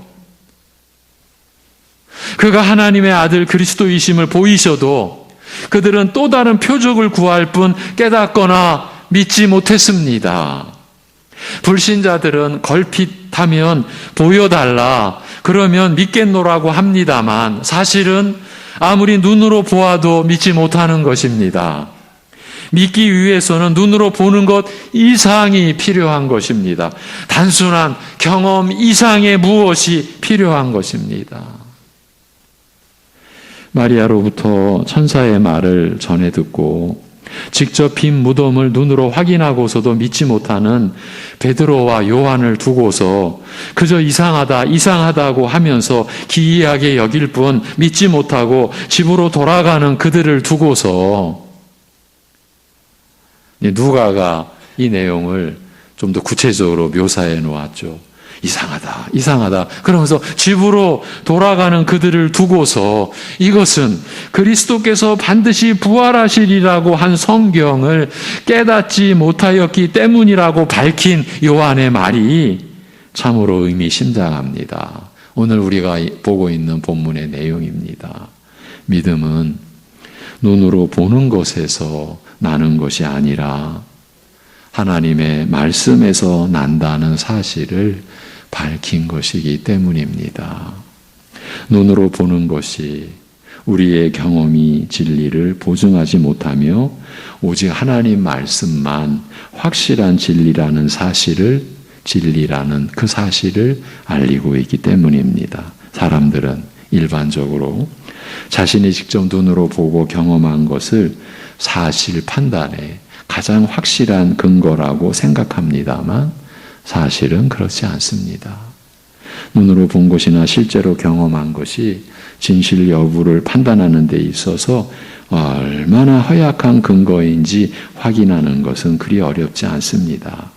그가 하나님의 아들 그리스도이심을 보이셔도 그들은 또 다른 표적을 구할 뿐 깨닫거나 믿지 못했습니다. 불신자들은 걸핏하면 보여달라 그러면 믿겠노라고 합니다만 사실은 아무리 눈으로 보아도 믿지 못하는 것입니다. 믿기 위해서는 눈으로 보는 것 이상이 필요한 것입니다. 단순한 경험 이상의 무엇이 필요한 것입니다. 마리아로부터 천사의 말을 전해 듣고 직접 빈 무덤을 눈으로 확인하고서도 믿지 못하는 베드로와 요한을 두고서 그저 이상하다고 하면서 기이하게 여길 뿐 믿지 못하고 집으로 돌아가는 그들을 두고서 누가가 이 내용을 좀 더 구체적으로 묘사해 놓았죠. 이상하다. 그러면서 집으로 돌아가는 그들을 두고서 이것은 그리스도께서 반드시 부활하시리라고 한 성경을 깨닫지 못하였기 때문이라고 밝힌 요한의 말이 참으로 의미심장합니다. 오늘 우리가 보고 있는 본문의 내용입니다. 믿음은 눈으로 보는 것에서 나는 것이 아니라 하나님의 말씀에서 난다는 사실을 밝힌 것이기 때문입니다. 눈으로 보는 것이 우리의 경험이 진리를 보증하지 못하며 오직 하나님 말씀만 확실한 진리라는 그 사실을 알리고 있기 때문입니다. 사람들은 일반적으로 자신이 직접 눈으로 보고 경험한 것을 사실 판단에 가장 확실한 근거라고 생각합니다만 사실은 그렇지 않습니다. 눈으로 본 것이나 실제로 경험한 것이 진실 여부를 판단하는 데 있어서 얼마나 허약한 근거인지 확인하는 것은 그리 어렵지 않습니다.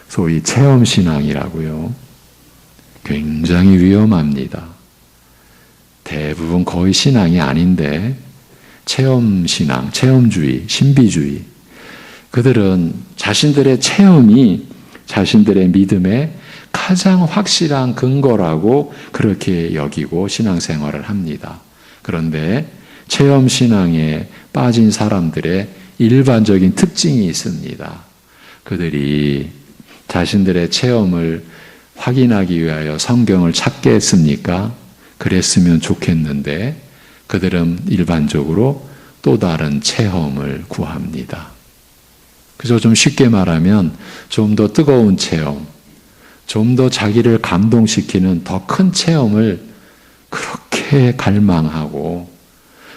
소위 체험신앙이라고요. 굉장히 위험합니다. 대부분 거의 신앙이 아닌데 체험신앙, 체험주의, 신비주의, 그들은 자신들의 체험이 자신들의 믿음의 가장 확실한 근거라고 그렇게 여기고 신앙생활을 합니다. 그런데 체험신앙에 빠진 사람들의 일반적인 특징이 있습니다. 그들이 자신들의 체험을 확인하기 위하여 성경을 찾게 했습니까? 그랬으면 좋겠는데 그들은 일반적으로 또 다른 체험을 구합니다. 그래서 좀 쉽게 말하면 좀 더 뜨거운 체험, 좀 더 자기를 감동시키는 더 큰 체험을 그렇게 갈망하고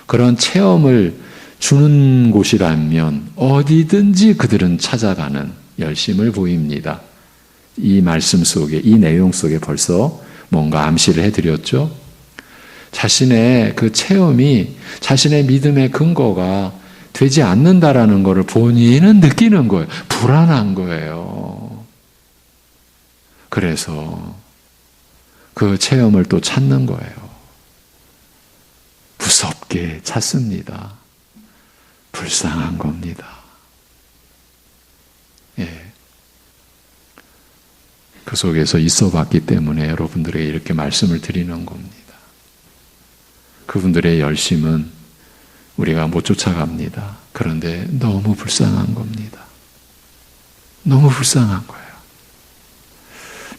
그런 체험을 주는 곳이라면 어디든지 그들은 찾아가는 열심을 보입니다. 이 말씀 속에, 이 내용 속에 벌써 뭔가 암시를 해드렸죠. 자신의 그 체험이 자신의 믿음의 근거가 되지 않는다라는 것을 본인은 느끼는 거예요. 불안한 거예요. 그래서 그 체험을 또 찾는 거예요. 무섭게 찾습니다. 불쌍한 겁니다. 예. 그 속에서 있어 봤기 때문에 여러분들에게 이렇게 말씀을 드리는 겁니다. 그분들의 열심은 우리가 못 쫓아갑니다. 그런데 너무 불쌍한 겁니다. 너무 불쌍한 거예요.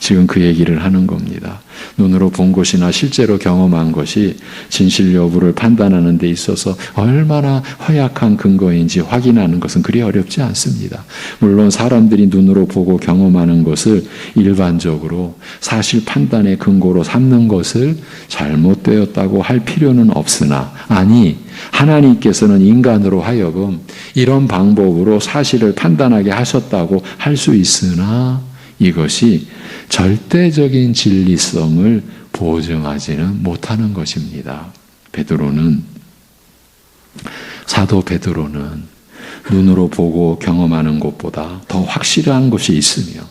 지금 그 얘기를 하는 겁니다. 눈으로 본 것이나 실제로 경험한 것이 진실 여부를 판단하는 데 있어서 얼마나 허약한 근거인지 확인하는 것은 그리 어렵지 않습니다. 물론 사람들이 눈으로 보고 경험하는 것을 일반적으로 사실 판단의 근거로 삼는 것을 잘못되었다고 할 필요는 없으나, 아니, 하나님께서는 인간으로 하여금 이런 방법으로 사실을 판단하게 하셨다고 할 수 있으나 이것이 절대적인 진리성을 보증하지는 못하는 것입니다. 사도 베드로는 눈으로 보고 경험하는 것보다 더 확실한 것이 있으며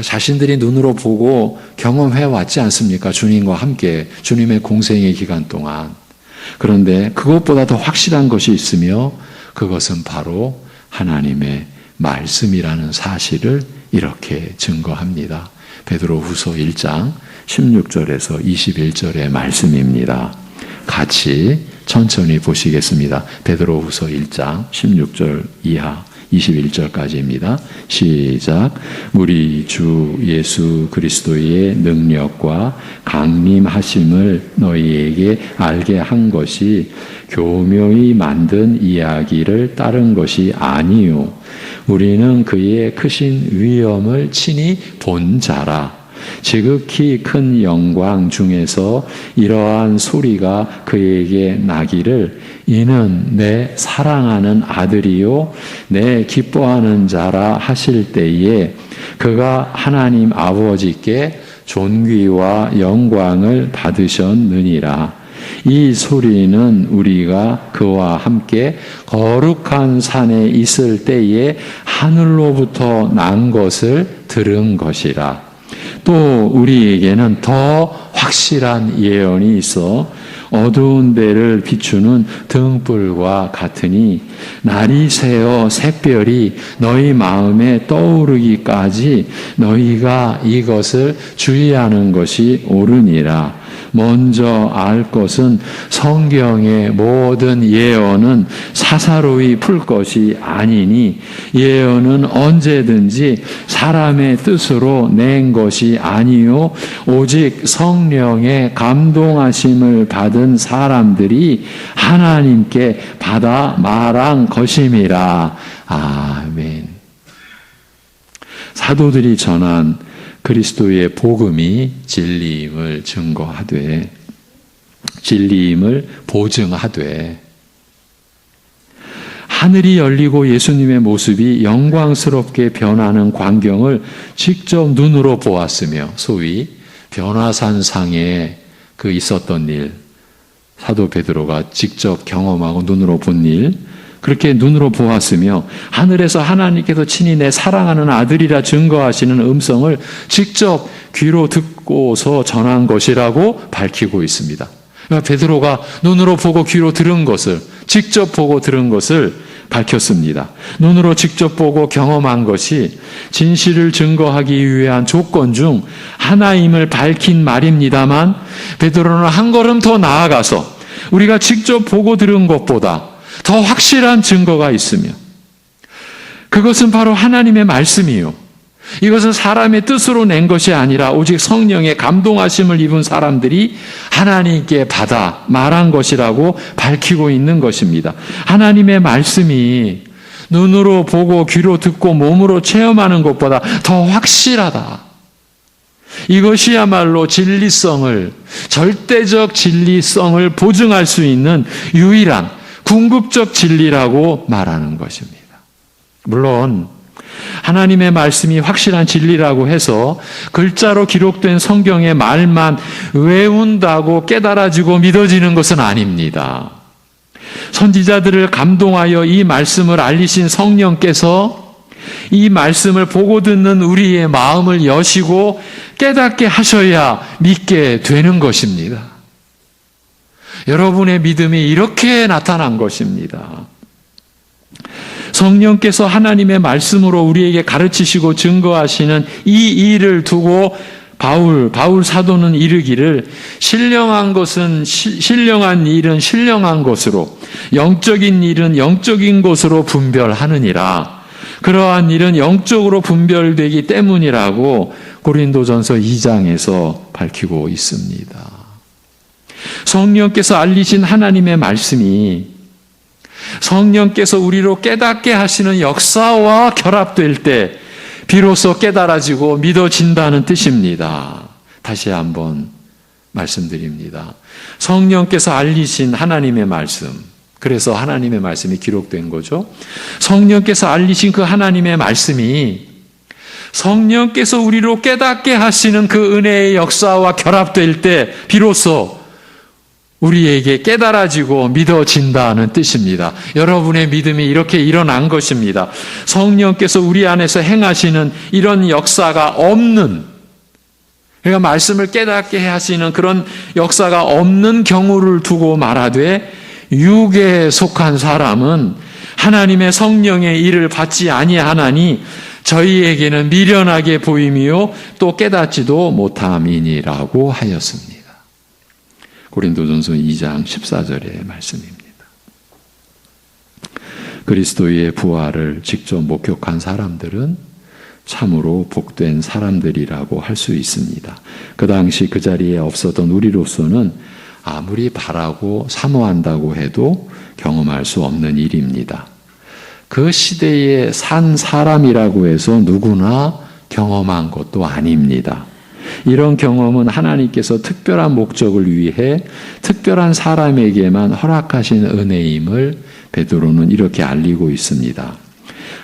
자신들이 눈으로 보고 경험해 왔지 않습니까? 주님과 함께 주님의 공생의 기간 동안. 그런데 그것보다 더 확실한 것이 있으며 그것은 바로 하나님의 말씀이라는 사실을 이렇게 증거합니다. 베드로후서 1장 16절에서 21절의 말씀입니다. 같이 천천히 보시겠습니다. 베드로후서 1장 16절 이하 21절까지입니다. 시작. 우리 주 예수 그리스도의 능력과 강림하심을 너희에게 알게 한 것이 교묘히 만든 이야기를 따른 것이 아니요 우리는 그의 크신 위엄을 친히 본 자라. 지극히 큰 영광 중에서 이러한 소리가 그에게 나기를 이는 내 사랑하는 아들이요 내 기뻐하는 자라 하실 때에 그가 하나님 아버지께 존귀와 영광을 받으셨느니라. 이 소리는 우리가 그와 함께 거룩한 산에 있을 때에 하늘로부터 난 것을 들은 것이라. 또 우리에게는 더 확실한 예언이 있어 어두운 데를 비추는 등불과 같으니 날이 새어 샛별이 너희 마음에 떠오르기까지 너희가 이것을 주의하는 것이 옳으니라. 먼저 알 것은 성경의 모든 예언은 사사로이 풀 것이 아니니 예언은 언제든지 사람의 뜻으로 낸 것이 아니요 오직 성령의 감동하심을 받은 사람들이 하나님께 받아 말한 것임이라. 아멘. 사도들이 전한 그리스도의 복음이 진리임을 증거하되 진리임을 보증하되 하늘이 열리고 예수님의 모습이 영광스럽게 변하는 광경을 직접 눈으로 보았으며 소위 변화산상에 그 있었던 일 사도 베드로가 직접 경험하고 눈으로 본 일 그렇게 눈으로 보았으며 하늘에서 하나님께서 친히 내 사랑하는 아들이라 증거하시는 음성을 직접 귀로 듣고서 전한 것이라고 밝히고 있습니다. 그러니까 베드로가 눈으로 보고 귀로 들은 것을 직접 보고 들은 것을 밝혔습니다. 눈으로 직접 보고 경험한 것이 진실을 증거하기 위한 조건 중 하나임을 밝힌 말입니다만 베드로는 한 걸음 더 나아가서 우리가 직접 보고 들은 것보다 더 확실한 증거가 있으며 그것은 바로 하나님의 말씀이요. 이것은 사람의 뜻으로 낸 것이 아니라 오직 성령의 감동하심을 입은 사람들이 하나님께 받아 말한 것이라고 밝히고 있는 것입니다. 하나님의 말씀이 눈으로 보고 귀로 듣고 몸으로 체험하는 것보다 더 확실하다. 이것이야말로 진리성을, 절대적 진리성을 보증할 수 있는 유일한 궁극적 진리라고 말하는 것입니다. 물론 하나님의 말씀이 확실한 진리라고 해서 글자로 기록된 성경의 말만 외운다고 깨달아지고 믿어지는 것은 아닙니다. 선지자들을 감동하여 이 말씀을 알리신 성령께서 이 말씀을 보고 듣는 우리의 마음을 여시고 깨닫게 하셔야 믿게 되는 것입니다. 여러분의 믿음이 이렇게 나타난 것입니다. 성령께서 하나님의 말씀으로 우리에게 가르치시고 증거하시는 이 일을 두고 바울 사도는 이르기를 신령한 일은 신령한 것으로 영적인 일은 영적인 것으로 분별하느니라. 그러한 일은 영적으로 분별되기 때문이라고 고린도전서 2장에서 밝히고 있습니다. 성령께서 알리신 하나님의 말씀이 성령께서 우리로 깨닫게 하시는 역사와 결합될 때 비로소 깨달아지고 믿어진다는 뜻입니다. 다시 한번 말씀드립니다. 성령께서 알리신 하나님의 말씀, 그래서 하나님의 말씀이 기록된 거죠. 성령께서 알리신 그 하나님의 말씀이 성령께서 우리로 깨닫게 하시는 그 은혜의 역사와 결합될 때 비로소 우리에게 깨달아지고 믿어진다는 뜻입니다. 여러분의 믿음이 이렇게 일어난 것입니다. 성령께서 우리 안에서 행하시는 이런 역사가 없는, 그러니까 말씀을 깨닫게 하시는 그런 역사가 없는 경우를 두고 말하되, 육에 속한 사람은 하나님의 성령의 일을 받지 아니하나니 저희에게는 미련하게 보임이요 또 깨닫지도 못함이니라고 하였습니다. 고린도전서 2장 14절의 말씀입니다. 그리스도의 부활을 직접 목격한 사람들은 참으로 복된 사람들이라고 할 수 있습니다. 그 당시 그 자리에 없었던 우리로서는 아무리 바라고 사모한다고 해도 경험할 수 없는 일입니다. 그 시대에 산 사람이라고 해서 누구나 경험한 것도 아닙니다. 이런 경험은 하나님께서 특별한 목적을 위해 특별한 사람에게만 허락하신 은혜임을 베드로는 이렇게 알리고 있습니다.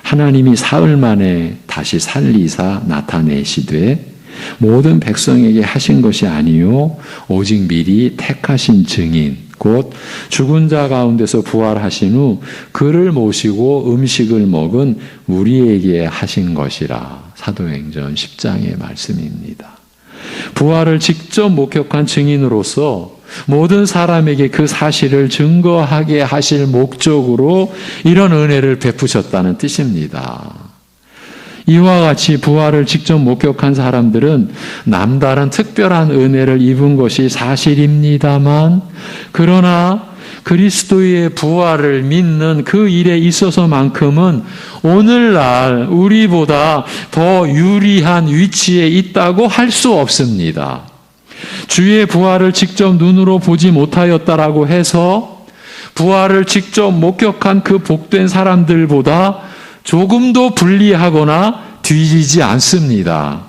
하나님이 사흘 만에 다시 살리사 나타내시되 모든 백성에게 하신 것이 아니요 오직 미리 택하신 증인 곧 죽은 자 가운데서 부활하신 후 그를 모시고 음식을 먹은 우리에게 하신 것이라. 사도행전 10장의 말씀입니다. 부활을 직접 목격한 증인으로서 모든 사람에게 그 사실을 증거하게 하실 목적으로 이런 은혜를 베푸셨다는 뜻입니다. 이와 같이 부활을 직접 목격한 사람들은 남다른 특별한 은혜를 입은 것이 사실입니다만, 그러나 그리스도의 부활을 믿는 그 일에 있어서만큼은 오늘날 우리보다 더 유리한 위치에 있다고 할 수 없습니다. 주의 부활을 직접 눈으로 보지 못하였다라고 해서 부활을 직접 목격한 그 복된 사람들보다 조금도 불리하거나 뒤지지 않습니다.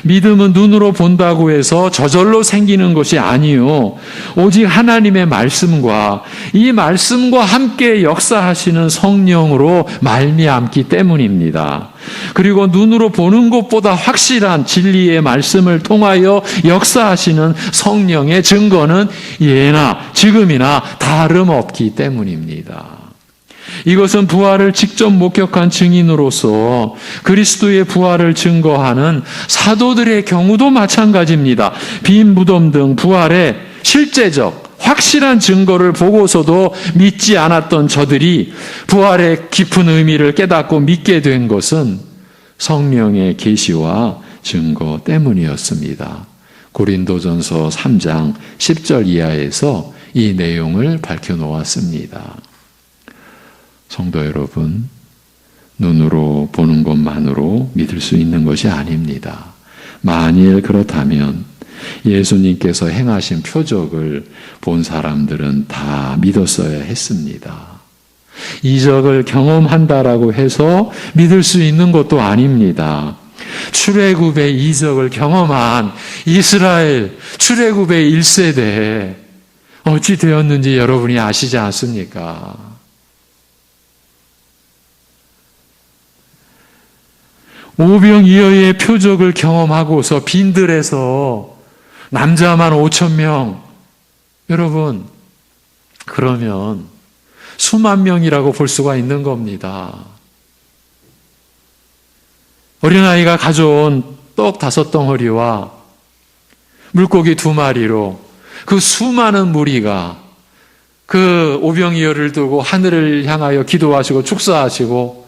믿음은 눈으로 본다고 해서 저절로 생기는 것이 아니요 오직 하나님의 말씀과 이 말씀과 함께 역사하시는 성령으로 말미암기 때문입니다. 그리고 눈으로 보는 것보다 확실한 진리의 말씀을 통하여 역사하시는 성령의 증거는 예나 지금이나 다름없기 때문입니다. 이것은 부활을 직접 목격한 증인으로서 그리스도의 부활을 증거하는 사도들의 경우도 마찬가지입니다. 빈 무덤 등 부활의 실제적 확실한 증거를 보고서도 믿지 않았던 저들이 부활의 깊은 의미를 깨닫고 믿게 된 것은 성령의 계시와 증거 때문이었습니다. 고린도전서 3장 10절 이하에서 이 내용을 밝혀놓았습니다. 성도 여러분, 눈으로 보는 것만으로 믿을 수 있는 것이 아닙니다. 만일 그렇다면 예수님께서 행하신 표적을 본 사람들은 다 믿었어야 했습니다. 이적을 경험한다라고 해서 믿을 수 있는 것도 아닙니다. 출애굽의 이적을 경험한 이스라엘 출애굽의 1세대 어찌 되었는지 여러분이 아시지 않습니까? 오병이어의 표적을 경험하고서 빈들에서 남자만 5,000명. 여러분, 그러면 수만 명이라고 볼 수가 있는 겁니다. 어린아이가 가져온 떡 5덩어리와 물고기 2마리로 그 수많은 무리가 그 오병이어를 두고 하늘을 향하여 기도하시고 축사하시고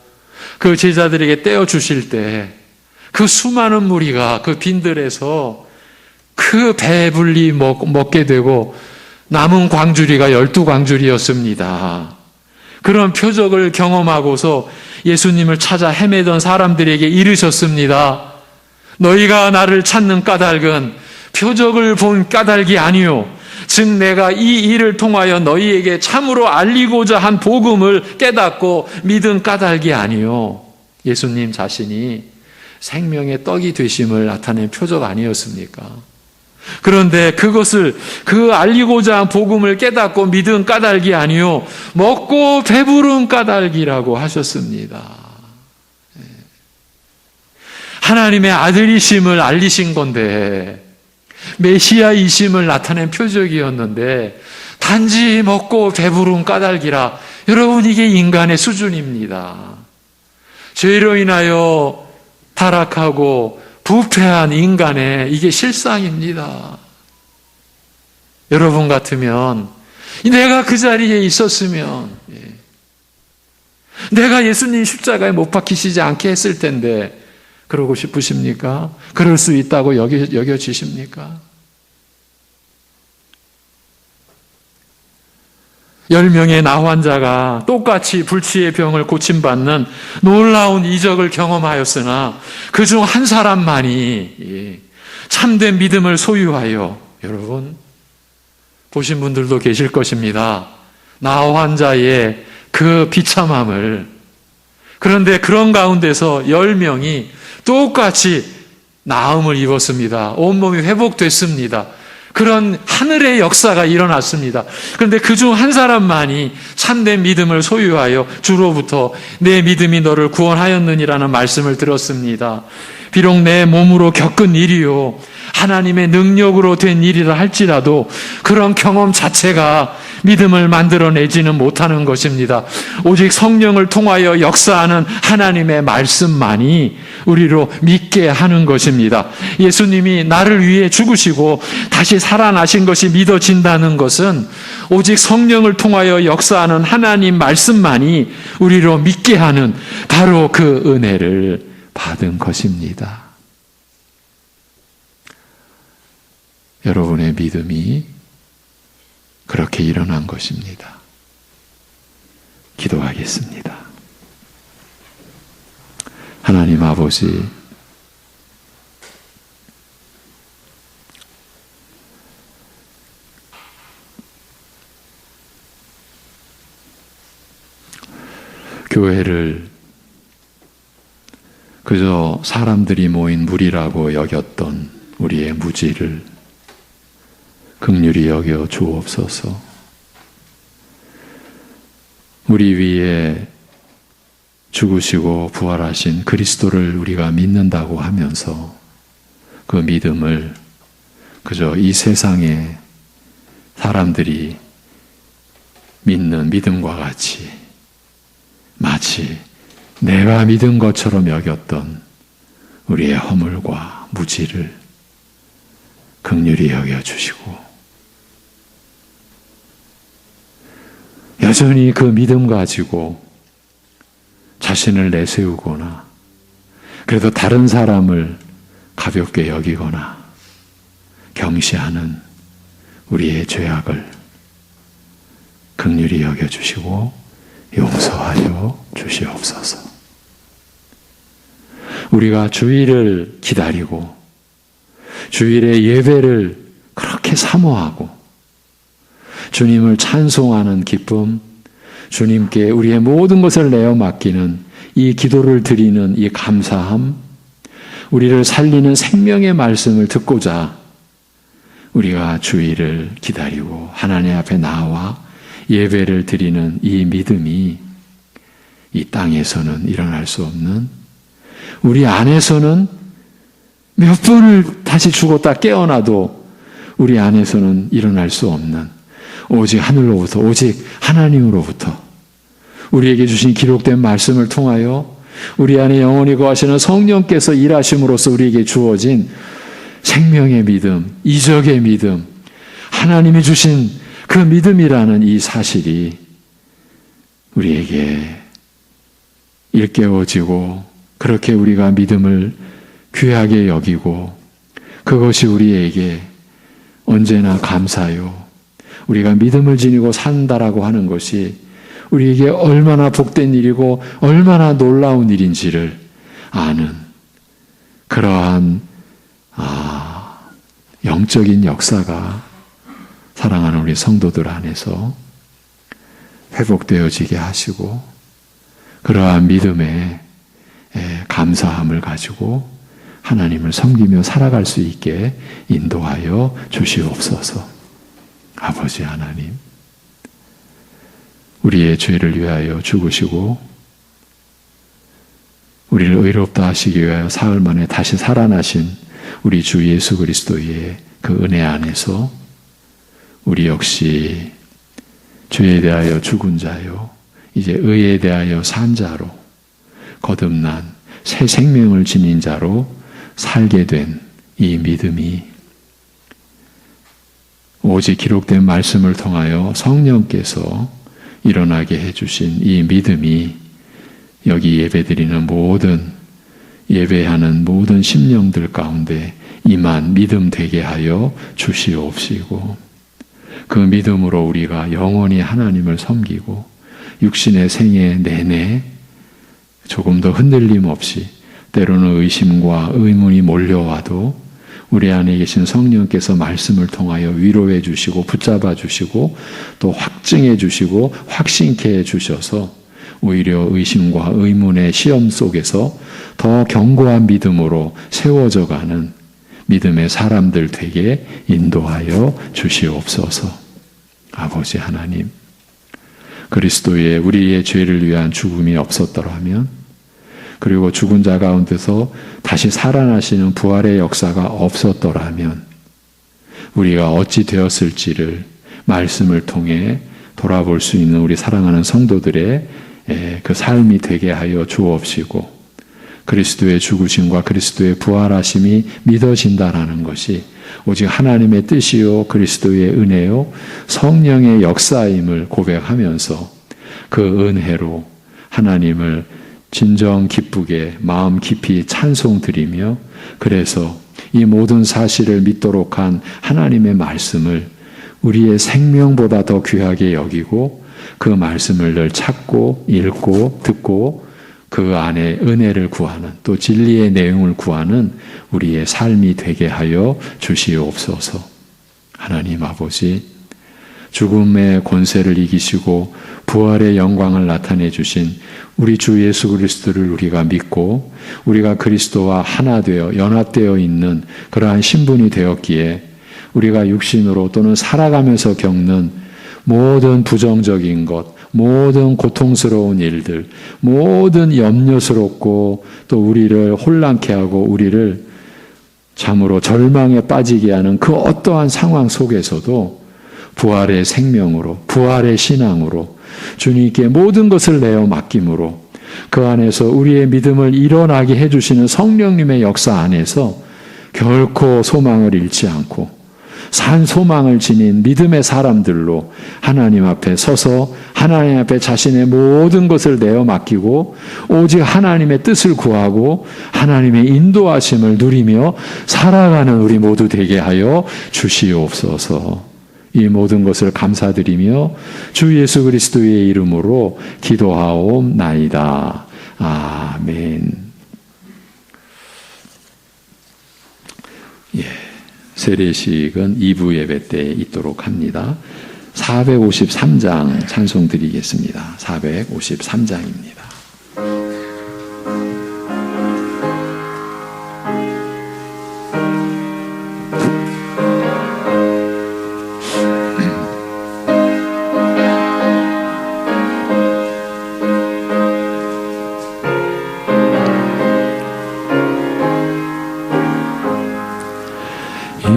그 제자들에게 떼어주실 때 그 수많은 무리가 그 빈들에서 그 배불리 먹게 되고 남은 광주리가 12광주리였습니다. 그런 표적을 경험하고서 예수님을 찾아 헤매던 사람들에게 이르셨습니다. 너희가 나를 찾는 까닭은 표적을 본 까닭이 아니요 즉 내가 이 일을 통하여 너희에게 참으로 알리고자 한 복음을 깨닫고 믿은 까닭이 아니요 예수님 자신이 생명의 떡이 되심을 나타낸 표적 아니었습니까? 그런데 그것을 그 알리고자 한 복음을 깨닫고 믿은 까닭이 아니요 먹고 배부른 까닭이라고 하셨습니다. 하나님의 아들이심을 알리신 건데, 메시아이심을 나타낸 표적이었는데 단지 먹고 배부른 까닭이라. 여러분, 이게 인간의 수준입니다. 죄로 인하여 타락하고 부패한 인간의 이게 실상입니다. 여러분 같으면, 내가 그 자리에 있었으면, 내가 예수님 십자가에 못 박히시지 않게 했을 텐데 그러고 싶으십니까? 그럴 수 있다고 여겨지십니까? 10명의 나환자가 똑같이 불치의 병을 고침받는 놀라운 이적을 경험하였으나 그중 한 사람만이 참된 믿음을 소유하여, 여러분 보신 분들도 계실 것입니다. 나환자의 그 비참함을. 그런데 그런 가운데서 10명이 똑같이 나음을 입었습니다. 온몸이 회복됐습니다. 그런 하늘의 역사가 일어났습니다. 그런데 그중 한 사람만이 참된 믿음을 소유하여 주로부터 내 믿음이 너를 구원하였느니라는 말씀을 들었습니다. 비록 내 몸으로 겪은 일이요, 하나님의 능력으로 된 일이라 할지라도 그런 경험 자체가 믿음을 만들어내지는 못하는 것입니다. 오직 성령을 통하여 역사하는 하나님의 말씀만이 우리로 믿게 하는 것입니다. 예수님이 나를 위해 죽으시고 다시 살아나신 것이 믿어진다는 것은 오직 성령을 통하여 역사하는 하나님 말씀만이 우리로 믿게 하는 바로 그 은혜를 받은 것입니다. 여러분의 믿음이 그렇게 일어난 것입니다. 기도하겠습니다. 하나님 아버지, 교회를 그저 사람들이 모인 무리라고 여겼던 우리의 무지를 긍휼히 여겨 주옵소서. 우리 위에 죽으시고 부활하신 그리스도를 우리가 믿는다고 하면서 그 믿음을 그저 이 세상의 사람들이 믿는 믿음과 같이 마치 내가 믿은 것처럼 여겼던 우리의 허물과 무지를 긍휼히 여겨주시고 여전히 그 믿음 가지고 자신을 내세우거나 그래도 다른 사람을 가볍게 여기거나 경시하는 우리의 죄악을 긍휼히 여겨주시고 용서하여 주시옵소서. 우리가 주일을 기다리고 주일의 예배를 그렇게 사모하고 주님을 찬송하는 기쁨, 주님께 우리의 모든 것을 내어 맡기는 이 기도를 드리는 이 감사함, 우리를 살리는 생명의 말씀을 듣고자 우리가 주일을 기다리고 하나님 앞에 나와 예배를 드리는 이 믿음이 이 땅에서는 일어날 수 없는, 우리 안에서는 몇 번을 다시 죽었다 깨어나도 우리 안에서는 일어날 수 없는, 오직 하늘로부터, 오직 하나님으로부터 우리에게 주신 기록된 말씀을 통하여 우리 안에 영원히 거하시는 성령께서 일하심으로써 우리에게 주어진 생명의 믿음, 이적의 믿음, 하나님이 주신 그 믿음이라는 이 사실이 우리에게 일깨워지고, 그렇게 우리가 믿음을 귀하게 여기고 그것이 우리에게 언제나 감사요, 우리가 믿음을 지니고 산다라고 하는 것이 우리에게 얼마나 복된 일이고 얼마나 놀라운 일인지를 아는 그러한 영적인 역사가 사랑하는 우리 성도들 안에서 회복되어지게 하시고, 그러한 믿음의 감사함을 가지고 하나님을 섬기며 살아갈 수 있게 인도하여 주시옵소서. 아버지 하나님, 우리의 죄를 위하여 죽으시고 우리를 의롭다 하시기 위하여 사흘 만에 다시 살아나신 우리 주 예수 그리스도의 그 은혜 안에서 우리 역시 죄에 대하여 죽은 자요, 이제 의에 대하여 산 자로 거듭난 새 생명을 지닌 자로 살게 된 이 믿음이 오직 기록된 말씀을 통하여 성령께서 일어나게 해주신 이 믿음이 여기 예배드리는 모든 예배하는 모든 심령들 가운데 임한 믿음 되게 하여 주시옵시고, 그 믿음으로 우리가 영원히 하나님을 섬기고 육신의 생애 내내 조금 더 흔들림 없이, 때로는 의심과 의문이 몰려와도 우리 안에 계신 성령께서 말씀을 통하여 위로해 주시고 붙잡아 주시고 또 확증해 주시고 확신케 해 주셔서 오히려 의심과 의문의 시험 속에서 더 견고한 믿음으로 세워져 가는 믿음의 사람들 되게 인도하여 주시옵소서. 아버지 하나님, 그리스도의 우리의 죄를 위한 죽음이 없었더라면, 그리고 죽은 자 가운데서 다시 살아나시는 부활의 역사가 없었더라면 우리가 어찌 되었을지를 말씀을 통해 돌아볼 수 있는 우리 사랑하는 성도들의 그 삶이 되게 하여 주옵시고, 그리스도의 죽으심과 그리스도의 부활하심이 믿어진다라는 것이 오직 하나님의 뜻이요 그리스도의 은혜요 성령의 역사임을 고백하면서 그 은혜로 하나님을 진정 기쁘게 마음 깊이 찬송드리며, 그래서 이 모든 사실을 믿도록 한 하나님의 말씀을 우리의 생명보다 더 귀하게 여기고 그 말씀을 늘 찾고 읽고 듣고 그 안에 은혜를 구하는, 또 진리의 내용을 구하는 우리의 삶이 되게 하여 주시옵소서. 하나님 아버지, 죽음의 권세를 이기시고 부활의 영광을 나타내 주신 우리 주 예수 그리스도를 우리가 믿고 우리가 그리스도와 하나 되어 연합되어 있는 그러한 신분이 되었기에 우리가 육신으로 또는 살아가면서 겪는 모든 부정적인 것, 모든 고통스러운 일들, 모든 염려스럽고 또 우리를 혼란케 하고 우리를 참으로 절망에 빠지게 하는 그 어떠한 상황 속에서도 부활의 생명으로, 부활의 신앙으로 주님께 모든 것을 내어 맡김으로 그 안에서 우리의 믿음을 일어나게 해주시는 성령님의 역사 안에서 결코 소망을 잃지 않고 산 소망을 지닌 믿음의 사람들로 하나님 앞에 서서 하나님 앞에 자신의 모든 것을 내어 맡기고 오직 하나님의 뜻을 구하고 하나님의 인도하심을 누리며 살아가는 우리 모두 되게 하여 주시옵소서. 이 모든 것을 감사드리며 주 예수 그리스도의 이름으로 기도하옵나이다. 아멘. 예, 세례식은 2부 예배 때 있도록 합니다. 453장 찬송 드리겠습니다. 453장입니다.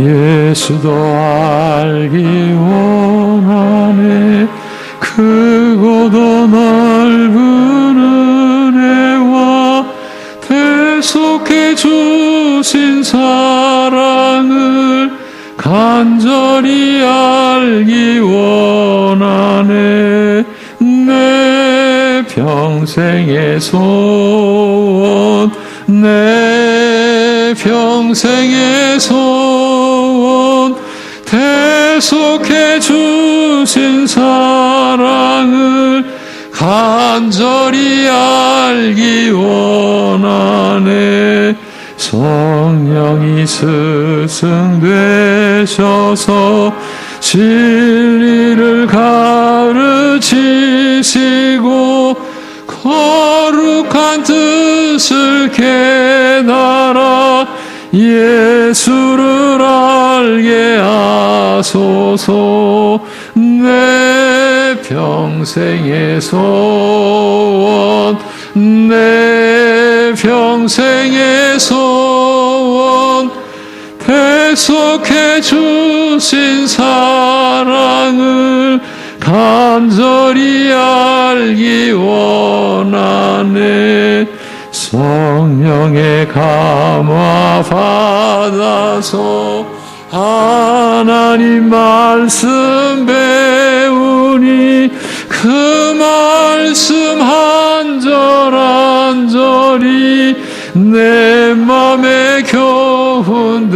예수도 알기 원하네. 크고도 넓은 은혜와 대속해 주신 사랑을 간절히 알기 원하네. 내 평생의 소원, 내 평생의 소원, 대속해 주신 사랑을 간절히 알기 원하네. 성령이 스승되셔서 진리를 가르치시고 거룩한 뜻을 깨달아 예수를 알게 하소서. 내 평생의 소원, 내 평생의 소원 대속해 주신 사랑을 간절히 알기 원하네. 성령의 감화 받아서 하나님 말씀 배우니 그 말씀 한 절 한 절이 내 맘에 교훈되도다.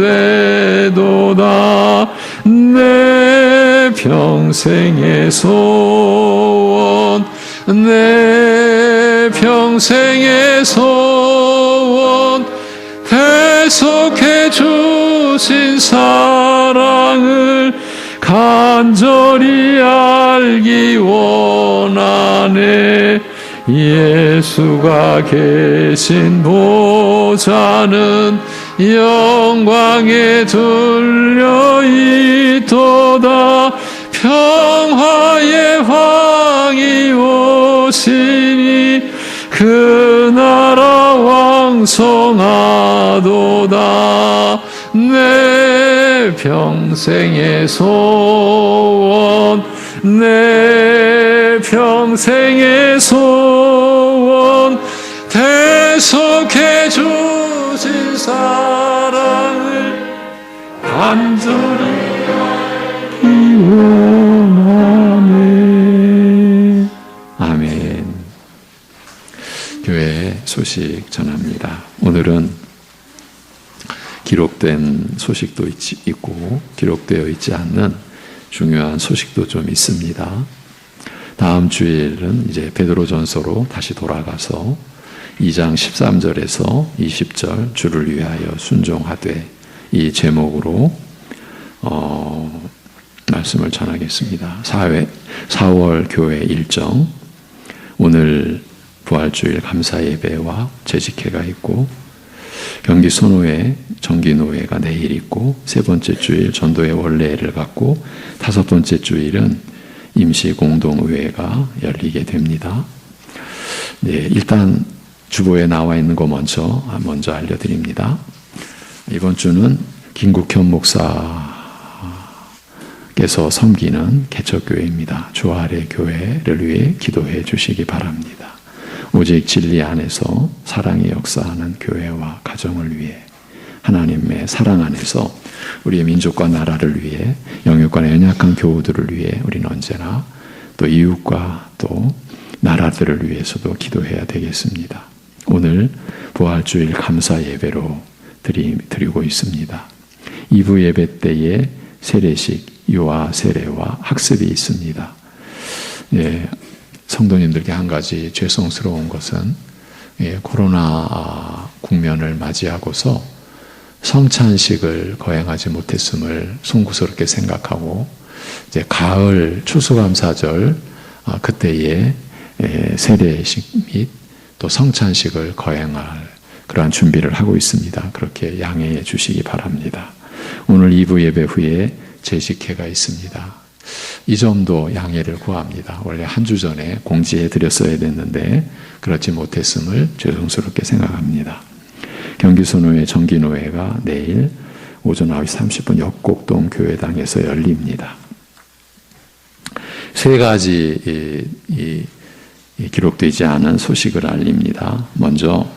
내 평생의 소원 내 평생의 소원 대속해 주신 사랑을 간절히 알기 원하네. 예수가 계신 보좌는 영광에 둘려 있도다. 평화의 왕이 오시니 그 나라 왕성하도다. 내 평생의 소원 내 평생의 소원 대속해 주신 사랑을 간절히 알기 원하네. 아멘. 교회 소식 전합니다. 오늘은 기록된 소식도 있고 기록되어 있지 않는 중요한 소식도 좀 있습니다. 다음 주일은 이제 베드로전서로 다시 돌아가서 2장 13절에서 20절 주를 위하여 순종하되 이 제목으로 말씀을 전하겠습니다. 4월 교회 일정, 오늘 부활주일 감사예배와 재직회가 있고 경기 선호회 정기노회가 내일 있고 세 번째 주일 전도회 원례를 갖고 다섯 번째 주일은 임시 공동의회가 열리게 됩니다. 네, 일단 주보에 나와 있는 거 먼저 알려드립니다. 이번 주는 김국현 목사께서 섬기는 개척교회입니다. 주 아래 교회를 위해 기도해 주시기 바랍니다. 오직 진리 안에서 사랑의 역사하는 교회와 가정을 위해 하나님의 사랑 안에서 우리의 민족과 나라를 위해 영육간의 연약한 교우들을 위해 우리는 언제나 또 이웃과 또 나라들을 위해서도 기도해야 되겠습니다. 오늘 부활주일 감사 예배로 드리고 있습니다. 2부 예배 때에 세례식, 유아 세례와 학습이 있습니다. 예, 성도님들께 한 가지 죄송스러운 것은 코로나 국면을 맞이하고서 성찬식을 거행하지 못했음을 송구스럽게 생각하고 이제 가을 추수감사절 그때에 세례식 및 또 성찬식을 거행할 그러한 준비를 하고 있습니다. 그렇게 양해해 주시기 바랍니다. 오늘 2부 예배 후에 재직회가 있습니다. 이 점도 양해를 구합니다. 원래 한 주 전에 공지해 드렸어야 됐는데 그렇지 못했음을 죄송스럽게 생각합니다. 경기선호회 정기노회가 내일 오전 9시 30분 역곡동 교회당에서 열립니다. 세 가지 기록되지 않은 소식을 알립니다. 먼저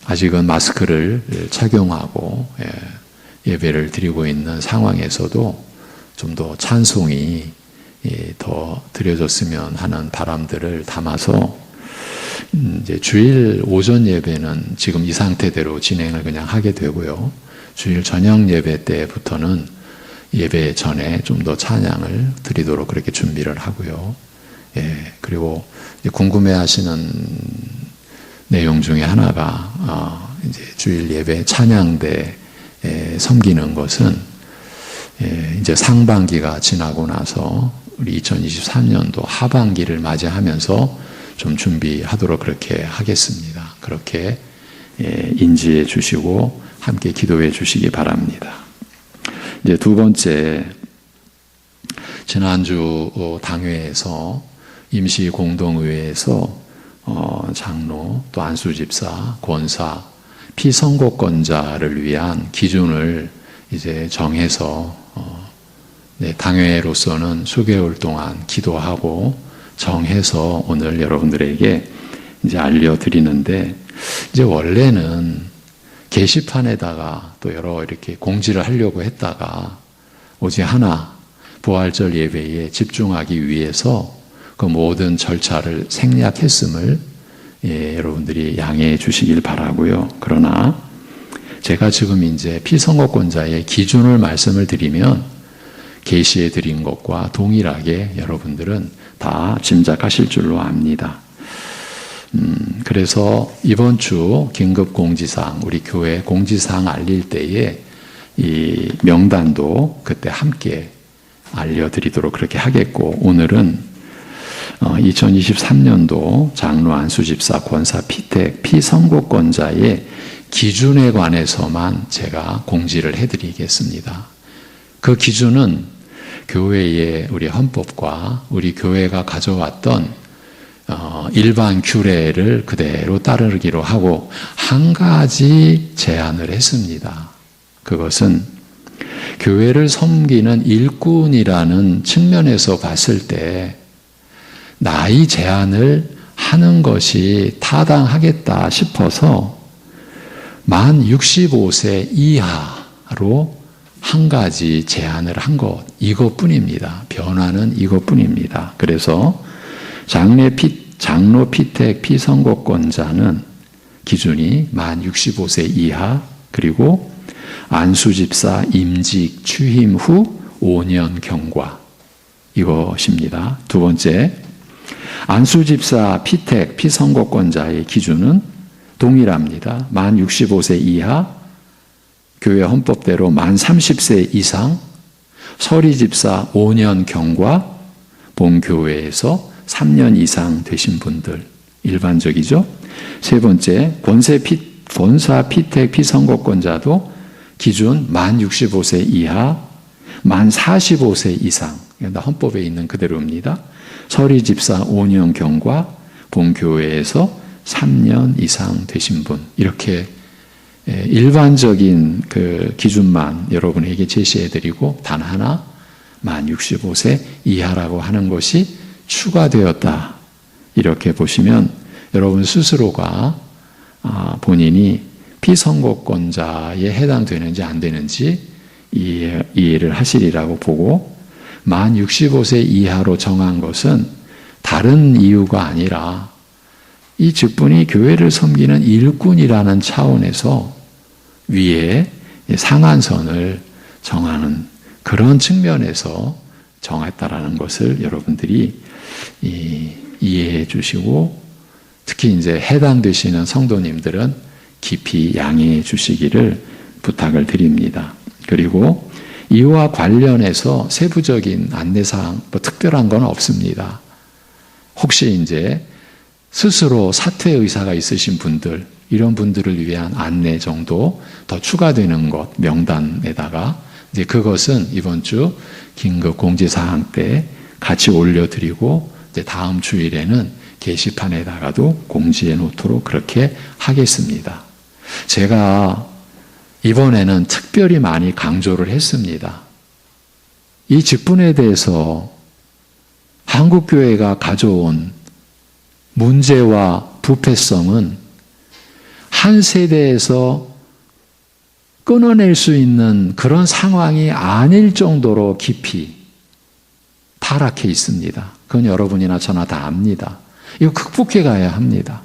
아직은 마스크를 착용하고 예배를 드리고 있는 상황에서도 좀 더 찬송이 더 드려졌으면 하는 바람들을 담아서 이제 주일 오전 예배는 지금 이 상태대로 진행을 그냥 하게 되고요. 주일 저녁 예배 때부터는 예배 전에 좀 더 찬양을 드리도록 그렇게 준비를 하고요. 그리고 궁금해하시는 내용 중에 하나가 이제 주일 예배 찬양대 섬기는 것은 이제 상반기가 지나고 나서 우리 2023년도 하반기를 맞이하면서 좀 준비하도록 그렇게 하겠습니다. 그렇게 인지해 주시고 함께 기도해 주시기 바랍니다. 이제 두 번째, 지난주 당회에서 임시 공동의회에서 장로, 또 안수집사, 권사, 피선거권자를 위한 기준을 이제 정해서 당회로서는 수개월 동안 기도하고 정해서 오늘 여러분들에게 이제 알려드리는데, 이제 원래는 게시판에다가 또 여러 이렇게 공지를 하려고 했다가 오직 하나 부활절 예배에 집중하기 위해서 그 모든 절차를 생략했음을 여러분들이 양해해 주시길 바라고요. 그러나 제가 지금 이제 피선거권자의 기준을 말씀을 드리면 계시해 드린 것과 동일하게 여러분들은 다 짐작하실 줄로 압니다. 그래서 이번 주 긴급 공지사항, 우리 교회 공지사항 알릴 때에 이 명단도 그때 함께 알려드리도록 그렇게 하겠고, 오늘은 2023년도 장로, 안수집사, 권사, 피택, 피선거권자의 기준에 관해서만 제가 공지를 해드리겠습니다. 그 기준은 교회의 우리 헌법과 우리 교회가 가져왔던 일반 규례를 그대로 따르기로 하고, 한 가지 제안을 했습니다. 그것은 교회를 섬기는 일꾼이라는 측면에서 봤을 때 나이 제한을 하는 것이 타당하겠다 싶어서 만 65세 이하로 한 가지 제안을 한 것, 이것뿐입니다. 변화는 이것뿐입니다. 그래서 장로, 피택, 피선거권자는 기준이 만 65세 이하, 그리고 안수집사 임직 취임 후 5년 경과, 이것입니다. 두 번째, 안수집사, 피택, 피선거권자의 기준은 동일합니다. 만 65세 이하, 교회 헌법대로 만 30세 이상, 서리집사 5년 경과, 본교회에서 3년 이상 되신 분들, 일반적이죠. 세 번째, 권사, 피택, 피선거권자도 기준 만 65세 이하, 만 45세 이상, 헌법에 있는 그대로입니다. 서리집사 5년 경과, 본교회에서 3년 이상 되신 분, 이렇게 일반적인 그 기준만 여러분에게 제시해드리고, 단 하나 만 65세 이하라고 하는 것이 추가되었다. 이렇게 보시면 여러분 스스로가 본인이 피선거권자에 해당되는지 안 되는지 이해를 하시리라고 보고, 만 65세 이하로 정한 것은 다른 이유가 아니라 이 직분이 교회를 섬기는 일꾼이라는 차원에서 위에 상한선을 정하는 그런 측면에서 정했다라는 것을 여러분들이 이해해 주시고, 특히 이제 해당되시는 성도님들은 깊이 양해해 주시기를 부탁을 드립니다. 그리고 이와 관련해서 세부적인 안내사항, 뭐 특별한 건 없습니다. 혹시 이제 스스로 사퇴 의사가 있으신 분들, 이런 분들을 위한 안내 정도 더 추가되는 것, 명단에다가 이제 그것은 이번 주 긴급 공지사항 때 같이 올려드리고, 이제 다음 주일에는 게시판에다가도 공지해 놓도록 그렇게 하겠습니다. 제가 이번에는 특별히 많이 강조를 했습니다. 이 직분에 대해서 한국교회가 가져온 문제와 부패성은 한 세대에서 끊어낼 수 있는 그런 상황이 아닐 정도로 깊이 타락해 있습니다. 그건 여러분이나 저나 다 압니다. 이거 극복해 가야 합니다.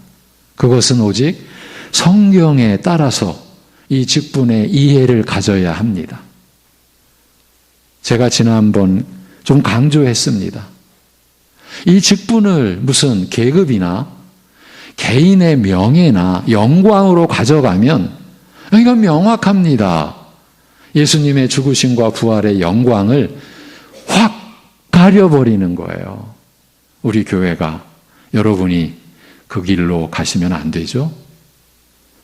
그것은 오직 성경에 따라서 이 직분의 이해를 가져야 합니다. 제가 지난번 좀 강조했습니다. 이 직분을 무슨 계급이나 개인의 명예나 영광으로 가져가면 이건 명확합니다. 예수님의 죽으심과 부활의 영광을 확 가려버리는 거예요. 우리 교회가, 여러분이 그 길로 가시면 안 되죠.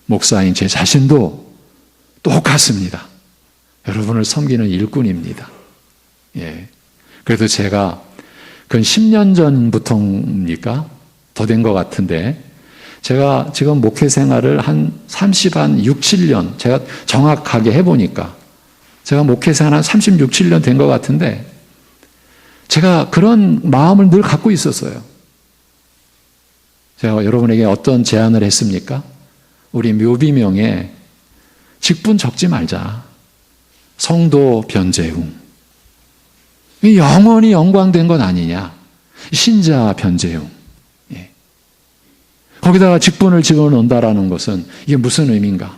목사인 제 자신도 똑같습니다. 여러분을 섬기는 일꾼입니다. 예. 그래도 제가 그 10년 전부터입니까? 더 된 것 같은데, 제가 지금 목회 생활을 한 6, 7년, 제가 정확하게 해보니까, 제가 목회 생활 한 36, 7년 된 것 같은데, 제가 그런 마음을 늘 갖고 있었어요. 제가 여러분에게 어떤 제안을 했습니까? 우리 묘비명에 직분 적지 말자. 성도 변재웅. 영원히 영광된 건 아니냐. 신자 변재웅. 예. 거기다가 직분을 집어넣는다라는 것은 이게 무슨 의미인가?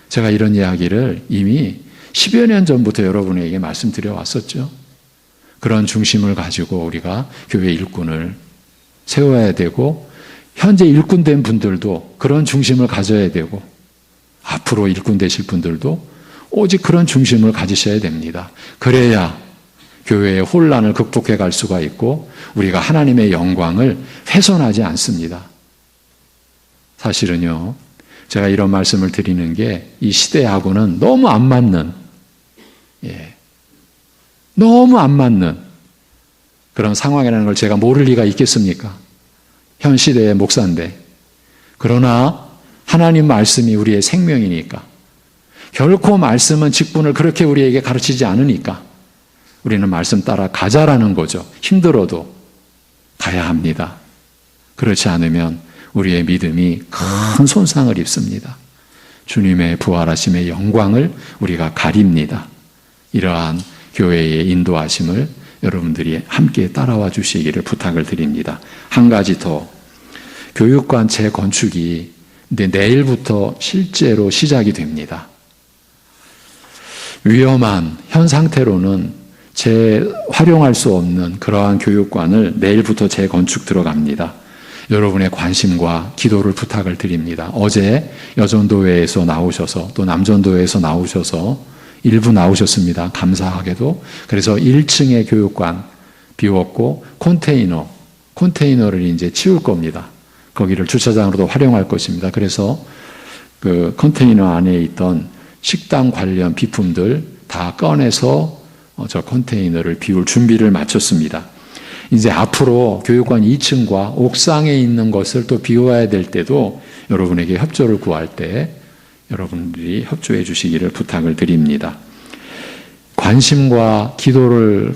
제가 이런 이야기를 이미 10여 년 전부터 여러분에게 말씀드려 왔었죠. 그런 중심을 가지고 우리가 교회 일꾼을 세워야 되고, 현재 일꾼 된 분들도 그런 중심을 가져야 되고, 앞으로 일꾼 되실 분들도 오직 그런 중심을 가지셔야 됩니다. 그래야 교회의 혼란을 극복해 갈 수가 있고, 우리가 하나님의 영광을 훼손하지 않습니다. 사실은요, 제가 이런 말씀을 드리는 게 이 시대하고는 너무 안 맞는, 너무 안 맞는 그런 상황이라는 걸 제가 모를 리가 있겠습니까? 현 시대의 목사인데. 그러나 하나님 말씀이 우리의 생명이니까, 결코 말씀은 직분을 그렇게 우리에게 가르치지 않으니까 우리는 말씀 따라 가자라는 거죠. 힘들어도 가야 합니다. 그렇지 않으면 우리의 믿음이 큰 손상을 입습니다. 주님의 부활하심의 영광을 우리가 가립니다. 이러한 교회의 인도하심을 여러분들이 함께 따라와 주시기를 부탁을 드립니다. 한 가지 더, 교육관 재건축이 이제 내일부터 실제로 시작이 됩니다. 위험한 현 상태로는 재활용할 수 없는 그러한 교육관을 내일부터 재건축 들어갑니다. 여러분의 관심과 기도를 부탁을 드립니다. 어제 여전도회에서 나오셔서, 또 남전도회에서 나오셔서 일부 나오셨습니다. 감사하게도. 그래서 1층의 교육관 비웠고 컨테이너를 이제 치울 겁니다. 거기를 주차장으로도 활용할 것입니다. 그래서 그 컨테이너 안에 있던 식당 관련 비품들 다 꺼내서 저 컨테이너를 비울 준비를 마쳤습니다. 이제 앞으로 교육관 2층과 옥상에 있는 것을 또 비워야 될 때도 여러분에게 협조를 구할 때 여러분들이 협조해 주시기를 부탁을 드립니다. 관심과 기도를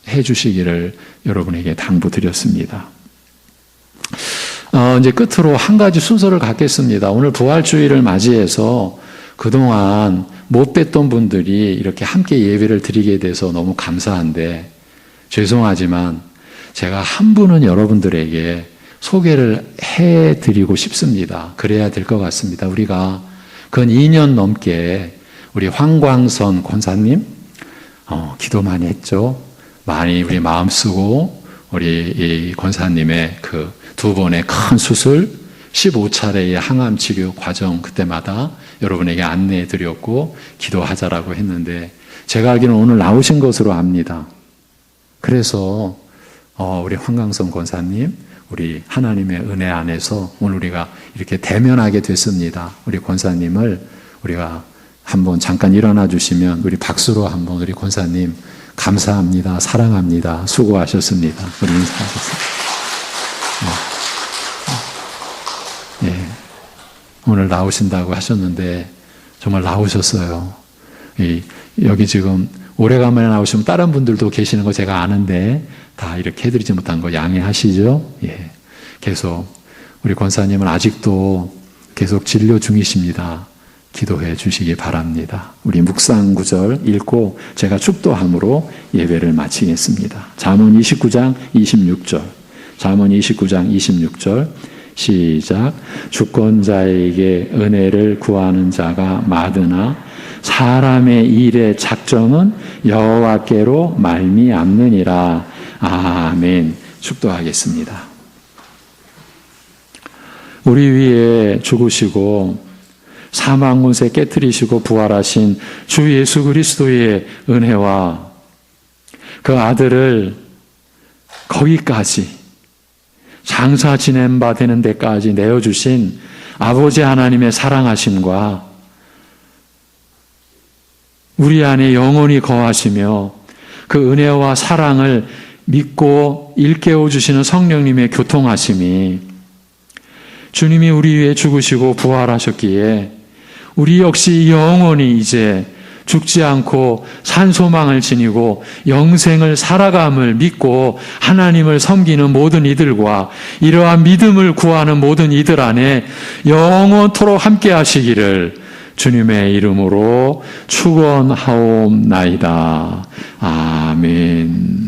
해 주시기를 여러분에게 당부드렸습니다. 이제 끝으로 한 가지 순서를 갖겠습니다. 오늘 부활주의를 맞이해서 그동안 못 뵀던 분들이 이렇게 함께 예배를 드리게 돼서 너무 감사한데, 죄송하지만 제가 한 분은 여러분들에게 소개를 해드리고 싶습니다. 그래야 될 것 같습니다. 우리가 근 2년 넘게 우리 황광선 권사님 기도 많이 했죠. 많이 우리 마음 쓰고, 우리 이 권사님의 그 2번의 큰 수술, 15차례의 항암 치료 과정, 그때마다 여러분에게 안내해 드렸고 기도하자라고 했는데, 제가 알기로는 오늘 나오신 것으로 압니다. 그래서 우리 황광선 권사님, 우리 하나님의 은혜 안에서 오늘 우리가 이렇게 대면하게 됐습니다. 우리 권사님을 우리가 한번 잠깐 일어나 주시면 우리 박수로 한번 우리 권사님 감사합니다, 사랑합니다, 수고하셨습니다, 우리 인사하겠습니다. 오늘 나오신다고 하셨는데 정말 나오셨어요. 여기 지금 오래간만에 나오시면 다른 분들도 계시는 거 제가 아는데 다 이렇게 해드리지 못한 거 양해하시죠? 예. 계속 우리 권사님은 아직도 계속 진료 중이십니다. 기도해 주시기 바랍니다. 우리 묵상 구절 읽고 제가 축도함으로 예배를 마치겠습니다. 잠언 29장 26절. 잠언 29장 26절. 시작. 주권자에게 은혜를 구하는 자가 많으나 사람의 일의 작정은 여호와께로 말미암느니라. 아멘. 축도하겠습니다. 우리 위에 죽으시고 사망 문세 깨뜨리시고 부활하신 주 예수 그리스도의 은혜와 그 아들을 거기까지 장사 지낸 바 되는 데까지 내어주신 아버지 하나님의 사랑하심과 우리 안에 영원히 거하시며 그 은혜와 사랑을 믿고 일깨워 주시는 성령님의 교통하심이 주님이 우리 위해 죽으시고 부활하셨기에 우리 역시 영원히 이제 죽지 않고 산소망을 지니고 영생을 살아감을 믿고 하나님을 섬기는 모든 이들과 이러한 믿음을 구하는 모든 이들 안에 영원토록 함께 하시기를 주님의 이름으로 축원하옵나이다. 아멘.